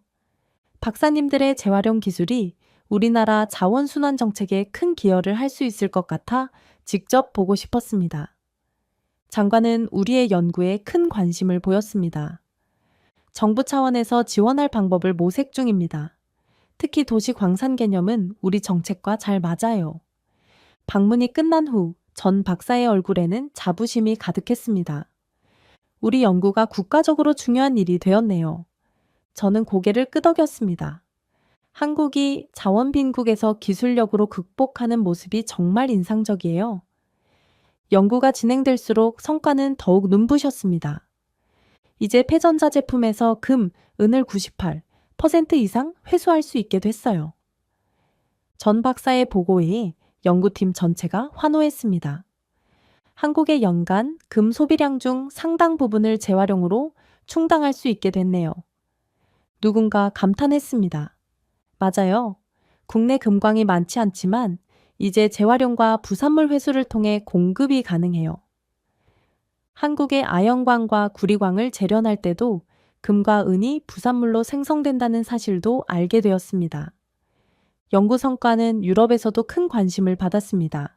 박사님들의 재활용 기술이 우리나라 자원순환 정책에 큰 기여를 할 수 있을 것 같아 직접 보고 싶었습니다. 장관은 우리의 연구에 큰 관심을 보였습니다. 정부 차원에서 지원할 방법을 모색 중입니다. 특히 도시 광산 개념은 우리 정책과 잘 맞아요. 방문이 끝난 후 전 박사의 얼굴에는 자부심이 가득했습니다. 우리 연구가 국가적으로 중요한 일이 되었네요. 저는 고개를 끄덕였습니다. 한국이 자원 빈국에서 기술력으로 극복하는 모습이 정말 인상적이에요. 연구가 진행될수록 성과는 더욱 눈부셨습니다. 이제 폐전자 제품에서 금, 은을 98% 이상 회수할 수 있게 됐어요. 전 박사의 보고에 연구팀 전체가 환호했습니다. 한국의 연간 금 소비량 중 상당 부분을 재활용으로 충당할 수 있게 됐네요. 누군가 감탄했습니다. 맞아요. 국내 금광이 많지 않지만 이제 재활용과 부산물 회수를 통해 공급이 가능해요. 한국의 아연광과 구리광을 재련할 때도 금과 은이 부산물로 생성된다는 사실도 알게 되었습니다. 연구 성과는 유럽에서도 큰 관심을 받았습니다.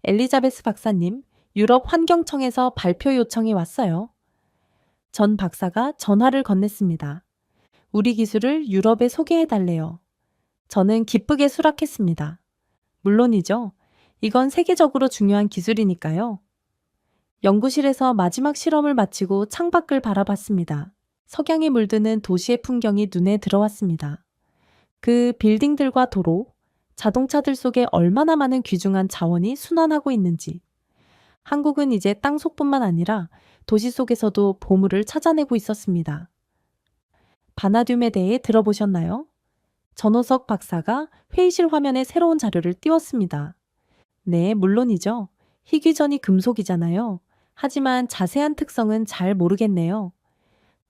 엘리자베스 박사님, 유럽 환경청에서 발표 요청이 왔어요. 전 박사가 전화를 건넸습니다. 우리 기술을 유럽에 소개해달래요. 저는 기쁘게 수락했습니다. 물론이죠. 이건 세계적으로 중요한 기술이니까요. 연구실에서 마지막 실험을 마치고 창밖을 바라봤습니다. 석양이 물드는 도시의 풍경이 눈에 들어왔습니다. 그 빌딩들과 도로, 자동차들 속에 얼마나 많은 귀중한 자원이 순환하고 있는지. 한국은 이제 땅속뿐만 아니라 도시 속에서도 보물을 찾아내고 있었습니다. 바나듐에 대해 들어보셨나요? 전호석 박사가 회의실 화면에 새로운 자료를 띄웠습니다. 네, 물론이죠. 희귀전이 금속이잖아요. 하지만 자세한 특성은 잘 모르겠네요.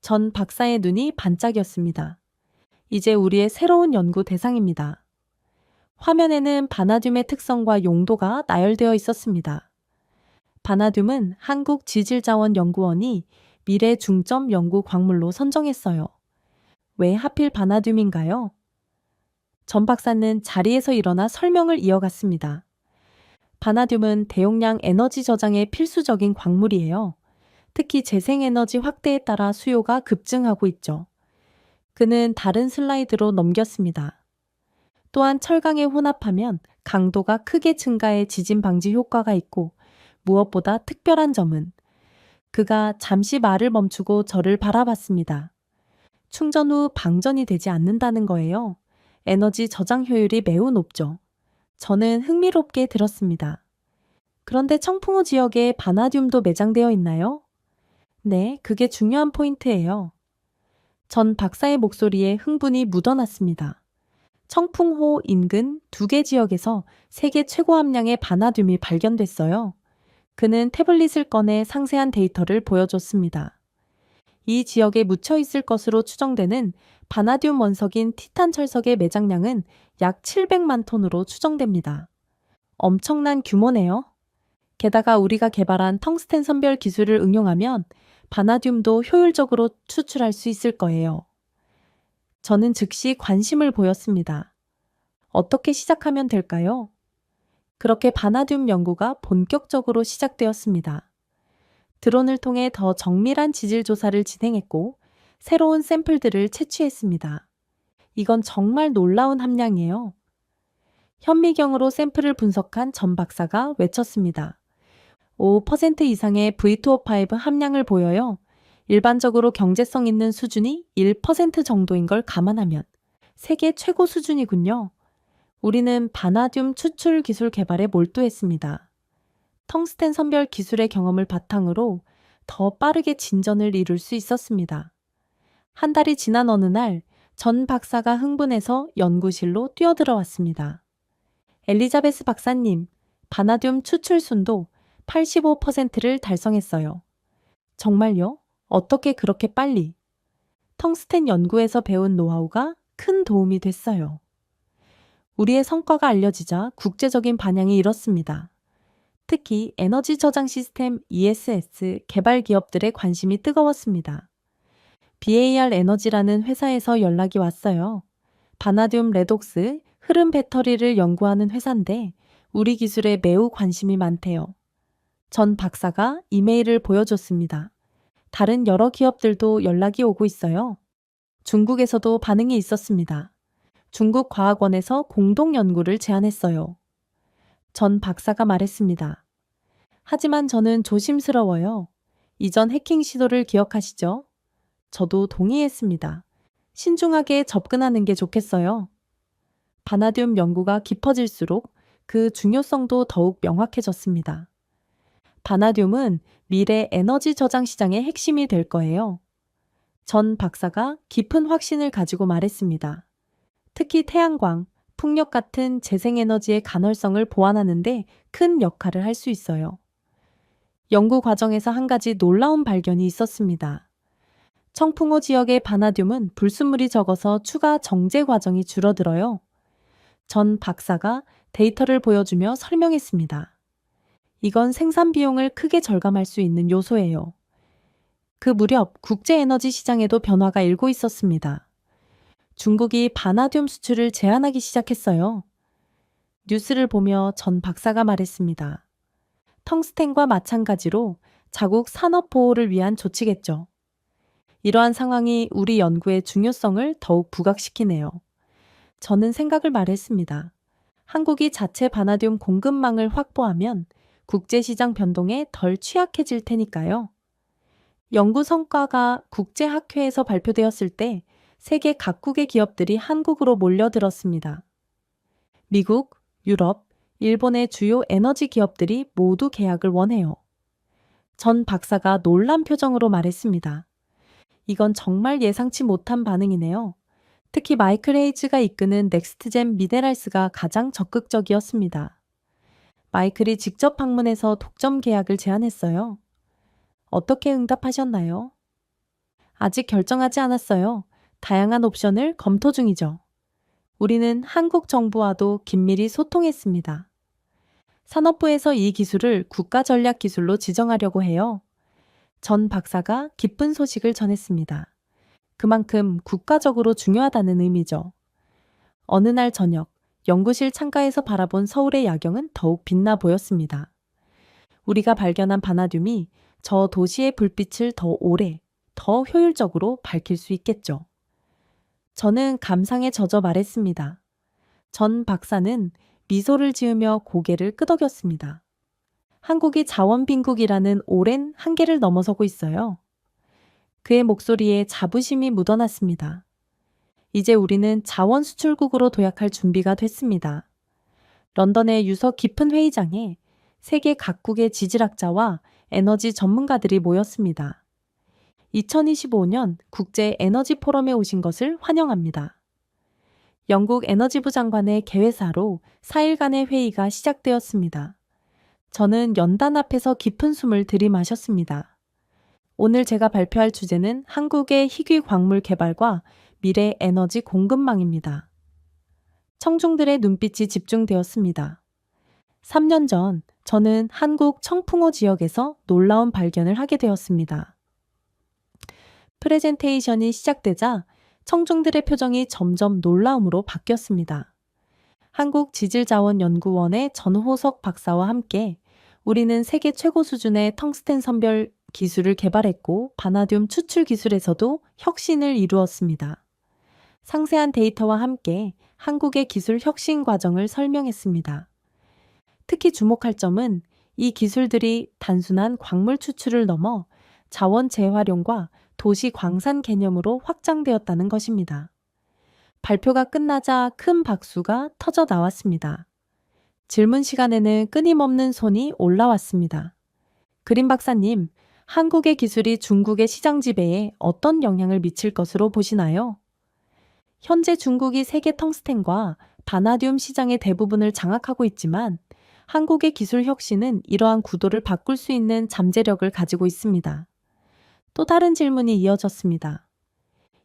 전 박사의 눈이 반짝였습니다. 이제 우리의 새로운 연구 대상입니다. 화면에는 바나듐의 특성과 용도가 나열되어 있었습니다. 바나듐은 한국지질자원연구원이 미래 중점 연구 광물로 선정했어요. 왜 하필 바나듐인가요? 전 박사는 자리에서 일어나 설명을 이어갔습니다. 바나듐은 대용량 에너지 저장에 필수적인 광물이에요. 특히 재생에너지 확대에 따라 수요가 급증하고 있죠. 그는 다른 슬라이드로 넘겼습니다. 또한 철강에 혼합하면 강도가 크게 증가해 지진 방지 효과가 있고 무엇보다 특별한 점은 그가 잠시 말을 멈추고 저를 바라봤습니다. 충전 후 방전이 되지 않는다는 거예요. 에너지 저장 효율이 매우 높죠. 저는 흥미롭게 들었습니다. 그런데 청풍호 지역에 바나듐도 매장되어 있나요? 네, 그게 중요한 포인트예요. 전 박사의 목소리에 흥분이 묻어났습니다. 청풍호 인근 2개 지역에서 세계 최고 함량의 바나듐이 발견됐어요. 그는 태블릿을 꺼내 상세한 데이터를 보여줬습니다. 이 지역에 묻혀 있을 것으로 추정되는 바나듐 원석인 티탄 철석의 매장량은 약 700만 톤으로 추정됩니다. 엄청난 규모네요. 게다가 우리가 개발한 텅스텐 선별 기술을 응용하면 바나듐도 효율적으로 추출할 수 있을 거예요. 저는 즉시 관심을 보였습니다. 어떻게 시작하면 될까요? 그렇게 바나듐 연구가 본격적으로 시작되었습니다. 드론을 통해 더 정밀한 지질 조사를 진행했고 새로운 샘플들을 채취했습니다. 이건 정말 놀라운 함량이에요. 현미경으로 샘플을 분석한 전 박사가 외쳤습니다. 5% 이상의 V2O5 함량을 보여요. 일반적으로 경제성 있는 수준이 1% 정도인 걸 감안하면 세계 최고 수준이군요. 우리는 바나듐 추출 기술 개발에 몰두했습니다. 텅스텐 선별 기술의 경험을 바탕으로 더 빠르게 진전을 이룰 수 있었습니다. 한 달이 지난 어느 날 전 박사가 흥분해서 연구실로 뛰어들어왔습니다. 엘리자베스 박사님, 바나듐 추출 순도 85%를 달성했어요. 정말요? 어떻게 그렇게 빨리? 텅스텐 연구에서 배운 노하우가 큰 도움이 됐어요. 우리의 성과가 알려지자 국제적인 반향이 일었습니다. 특히 에너지 저장 시스템 ESS 개발 기업들의 관심이 뜨거웠습니다. BAR 에너지라는 회사에서 연락이 왔어요. 바나듐 레독스 흐름 배터리를 연구하는 회사인데 우리 기술에 매우 관심이 많대요. 전 박사가 이메일을 보여줬습니다. 다른 여러 기업들도 연락이 오고 있어요. 중국에서도 반응이 있었습니다. 중국 과학원에서 공동 연구를 제안했어요. 전 박사가 말했습니다. 하지만 저는 조심스러워요. 이전 해킹 시도를 기억하시죠? 저도 동의했습니다. 신중하게 접근하는 게 좋겠어요. 바나듐 연구가 깊어질수록 그 중요성도 더욱 명확해졌습니다. 바나듐은 미래 에너지 저장 시장의 핵심이 될 거예요. 전 박사가 깊은 확신을 가지고 말했습니다. 특히 태양광, 풍력 같은 재생에너지의 간헐성을 보완하는 데 큰 역할을 할 수 있어요. 연구 과정에서 한 가지 놀라운 발견이 있었습니다. 청풍호 지역의 바나듐은 불순물이 적어서 추가 정제 과정이 줄어들어요. 전 박사가 데이터를 보여주며 설명했습니다. 이건 생산 비용을 크게 절감할 수 있는 요소예요. 그 무렵 국제에너지 시장에도 변화가 일고 있었습니다. 중국이 바나듐 수출을 제한하기 시작했어요. 뉴스를 보며 전 박사가 말했습니다. 텅스텐과 마찬가지로 자국 산업 보호를 위한 조치겠죠. 이러한 상황이 우리 연구의 중요성을 더욱 부각시키네요. 저는 생각을 말했습니다. 한국이 자체 바나듐 공급망을 확보하면 국제시장 변동에 덜 취약해질 테니까요. 연구 성과가 국제학회에서 발표되었을 때 세계 각국의 기업들이 한국으로 몰려들었습니다. 미국, 유럽, 일본의 주요 에너지 기업들이 모두 계약을 원해요. 전 박사가 놀란 표정으로 말했습니다. 이건 정말 예상치 못한 반응이네요. 특히 마이클 헤이즈가 이끄는 넥스트젠 미네랄스가 가장 적극적이었습니다. 마이클이 직접 방문해서 독점 계약을 제안했어요. 어떻게 응답하셨나요? 아직 결정하지 않았어요. 다양한 옵션을 검토 중이죠. 우리는 한국 정부와도 긴밀히 소통했습니다. 산업부에서 이 기술을 국가전략기술로 지정하려고 해요. 전 박사가 기쁜 소식을 전했습니다. 그만큼 국가적으로 중요하다는 의미죠. 어느 날 저녁, 연구실 창가에서 바라본 서울의 야경은 더욱 빛나 보였습니다. 우리가 발견한 바나듐이 저 도시의 불빛을 더 오래, 더 효율적으로 밝힐 수 있겠죠. 저는 감상에 젖어 말했습니다. 전 박사는 미소를 지으며 고개를 끄덕였습니다. 한국이 자원빈국이라는 오랜 한계를 넘어서고 있어요. 그의 목소리에 자부심이 묻어났습니다. 이제 우리는 자원 수출국으로 도약할 준비가 됐습니다. 런던의 유서 깊은 회의장에 세계 각국의 지질학자와 에너지 전문가들이 모였습니다. 2025년 국제 에너지 포럼에 오신 것을 환영합니다. 영국 에너지부 장관의 개회사로 4일간의 회의가 시작되었습니다. 저는 연단 앞에서 깊은 숨을 들이마셨습니다. 오늘 제가 발표할 주제는 한국의 희귀 광물 개발과 미래 에너지 공급망입니다. 청중들의 눈빛이 집중되었습니다. 3년 전 저는 한국 청풍호 지역에서 놀라운 발견을 하게 되었습니다. 프레젠테이션이 시작되자 청중들의 표정이 점점 놀라움으로 바뀌었습니다. 한국지질자원연구원의 전호석 박사와 함께 우리는 세계 최고 수준의 텅스텐 선별 기술을 개발했고 바나듐 추출 기술에서도 혁신을 이루었습니다. 상세한 데이터와 함께 한국의 기술 혁신 과정을 설명했습니다. 특히 주목할 점은 이 기술들이 단순한 광물 추출을 넘어 자원 재활용과 도시 광산 개념으로 확장되었다는 것입니다. 발표가 끝나자 큰 박수가 터져 나왔습니다. 질문 시간에는 끊임없는 손이 올라왔습니다. 그린 박사님, 한국의 기술이 중국의 시장 지배에 어떤 영향을 미칠 것으로 보시나요? 현재 중국이 세계 텅스텐과 바나듐 시장의 대부분을 장악하고 있지만 한국의 기술 혁신은 이러한 구도를 바꿀 수 있는 잠재력을 가지고 있습니다. 또 다른 질문이 이어졌습니다.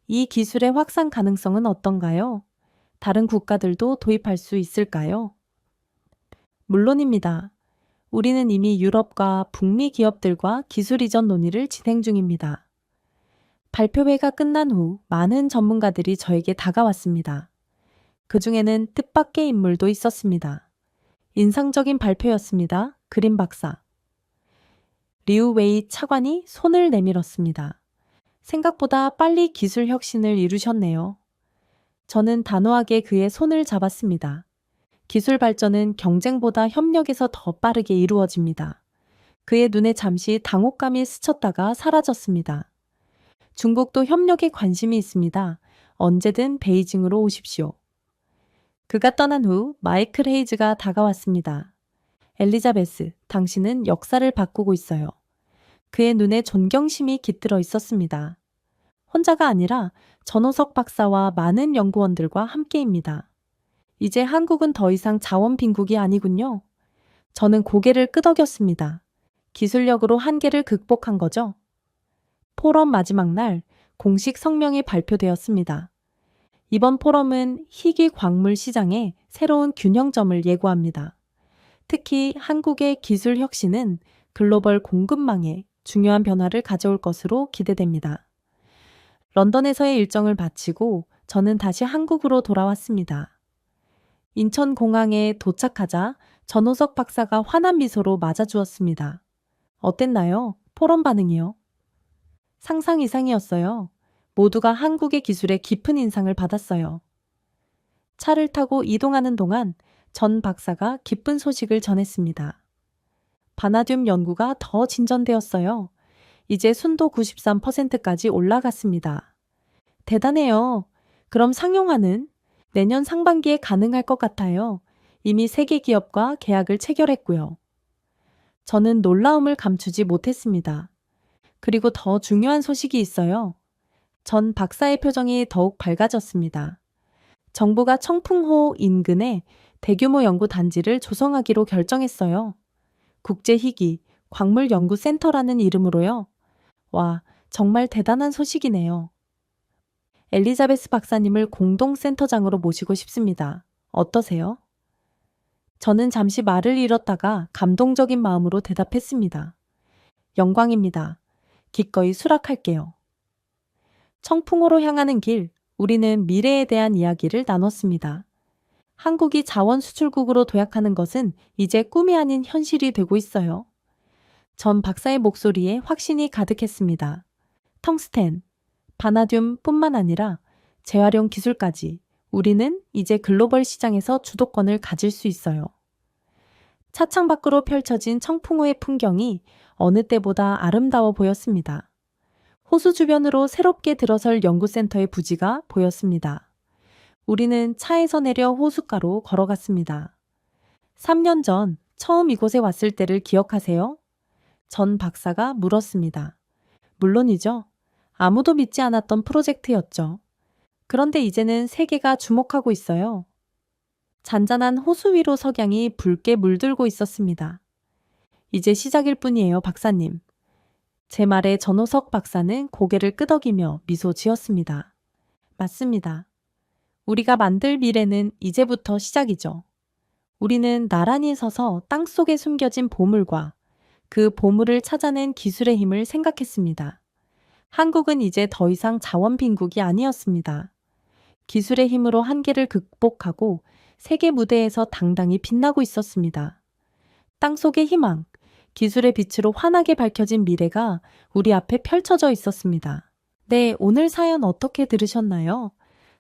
이 기술의 확산 가능성은 어떤가요? 다른 국가들도 도입할 수 있을까요? 물론입니다. 우리는 이미 유럽과 북미 기업들과 기술 이전 논의를 진행 중입니다. 발표회가 끝난 후 많은 전문가들이 저에게 다가왔습니다. 그 중에는 뜻밖의 인물도 있었습니다. 인상적인 발표였습니다. 그린 박사. 리우웨이 차관이 손을 내밀었습니다. 생각보다 빨리 기술 혁신을 이루셨네요. 저는 단호하게 그의 손을 잡았습니다. 기술 발전은 경쟁보다 협력에서 더 빠르게 이루어집니다. 그의 눈에 잠시 당혹감이 스쳤다가 사라졌습니다. 중국도 협력에 관심이 있습니다. 언제든 베이징으로 오십시오. 그가 떠난 후 마이클 헤이즈가 다가왔습니다. 엘리자베스, 당신은 역사를 바꾸고 있어요. 그의 눈에 존경심이 깃들어 있었습니다. 혼자가 아니라 전호석 박사와 많은 연구원들과 함께입니다. 이제 한국은 더 이상 자원 빈국이 아니군요. 저는 고개를 끄덕였습니다. 기술력으로 한계를 극복한 거죠. 포럼 마지막 날 공식 성명이 발표되었습니다. 이번 포럼은 희귀 광물 시장의 새로운 균형점을 예고합니다. 특히 한국의 기술 혁신은 글로벌 공급망에 중요한 변화를 가져올 것으로 기대됩니다. 런던에서의 일정을 마치고 저는 다시 한국으로 돌아왔습니다. 인천공항에 도착하자 전호석 박사가 환한 미소로 맞아주었습니다. 어땠나요? 포럼 반응이요? 상상 이상이었어요. 모두가 한국의 기술에 깊은 인상을 받았어요. 차를 타고 이동하는 동안 전 박사가 기쁜 소식을 전했습니다. 바나듐 연구가 더 진전되었어요. 이제 순도 93%까지 올라갔습니다. 대단해요. 그럼 상용화는 내년 상반기에 가능할 것 같아요. 이미 세계 기업과 계약을 체결했고요. 저는 놀라움을 감추지 못했습니다. 그리고 더 중요한 소식이 있어요. 전 박사의 표정이 더욱 밝아졌습니다. 정부가 청풍호 인근에 대규모 연구 단지를 조성하기로 결정했어요. 국제희귀 광물연구센터라는 이름으로요. 와, 정말 대단한 소식이네요. 엘리자베스 박사님을 공동센터장으로 모시고 싶습니다. 어떠세요? 저는 잠시 말을 잃었다가 감동적인 마음으로 대답했습니다. 영광입니다. 기꺼이 수락할게요. 청풍호로 향하는 길, 우리는 미래에 대한 이야기를 나눴습니다. 한국이 자원 수출국으로 도약하는 것은 이제 꿈이 아닌 현실이 되고 있어요. 전 박사의 목소리에 확신이 가득했습니다. 텅스텐, 바나듐뿐만 아니라 재활용 기술까지 우리는 이제 글로벌 시장에서 주도권을 가질 수 있어요. 차창 밖으로 펼쳐진 청풍호의 풍경이 어느 때보다 아름다워 보였습니다. 호수 주변으로 새롭게 들어설 연구센터의 부지가 보였습니다. 우리는 차에서 내려 호숫가로 걸어갔습니다. 3년 전 처음 이곳에 왔을 때를 기억하세요? 전 박사가 물었습니다. 물론이죠. 아무도 믿지 않았던 프로젝트였죠. 그런데 이제는 세계가 주목하고 있어요. 잔잔한 호수 위로 석양이 붉게 물들고 있었습니다. 이제 시작일 뿐이에요, 박사님. 제 말에 전호석 박사는 고개를 끄덕이며 미소 지었습니다. 맞습니다. 우리가 만들 미래는 이제부터 시작이죠. 우리는 나란히 서서 땅속에 숨겨진 보물과 그 보물을 찾아낸 기술의 힘을 생각했습니다. 한국은 이제 더 이상 자원 빈국이 아니었습니다. 기술의 힘으로 한계를 극복하고 세계 무대에서 당당히 빛나고 있었습니다. 땅속의 희망, 기술의 빛으로 환하게 밝혀진 미래가 우리 앞에 펼쳐져 있었습니다. 네, 오늘 사연 어떻게 들으셨나요?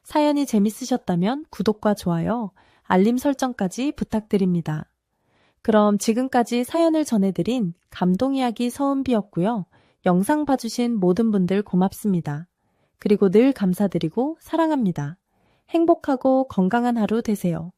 사연이 재밌으셨다면 구독과 좋아요, 알림 설정까지 부탁드립니다. 그럼 지금까지 사연을 전해드린 감동이야기 서은비였고요. 영상 봐주신 모든 분들 고맙습니다. 그리고 늘 감사드리고 사랑합니다. 행복하고 건강한 하루 되세요.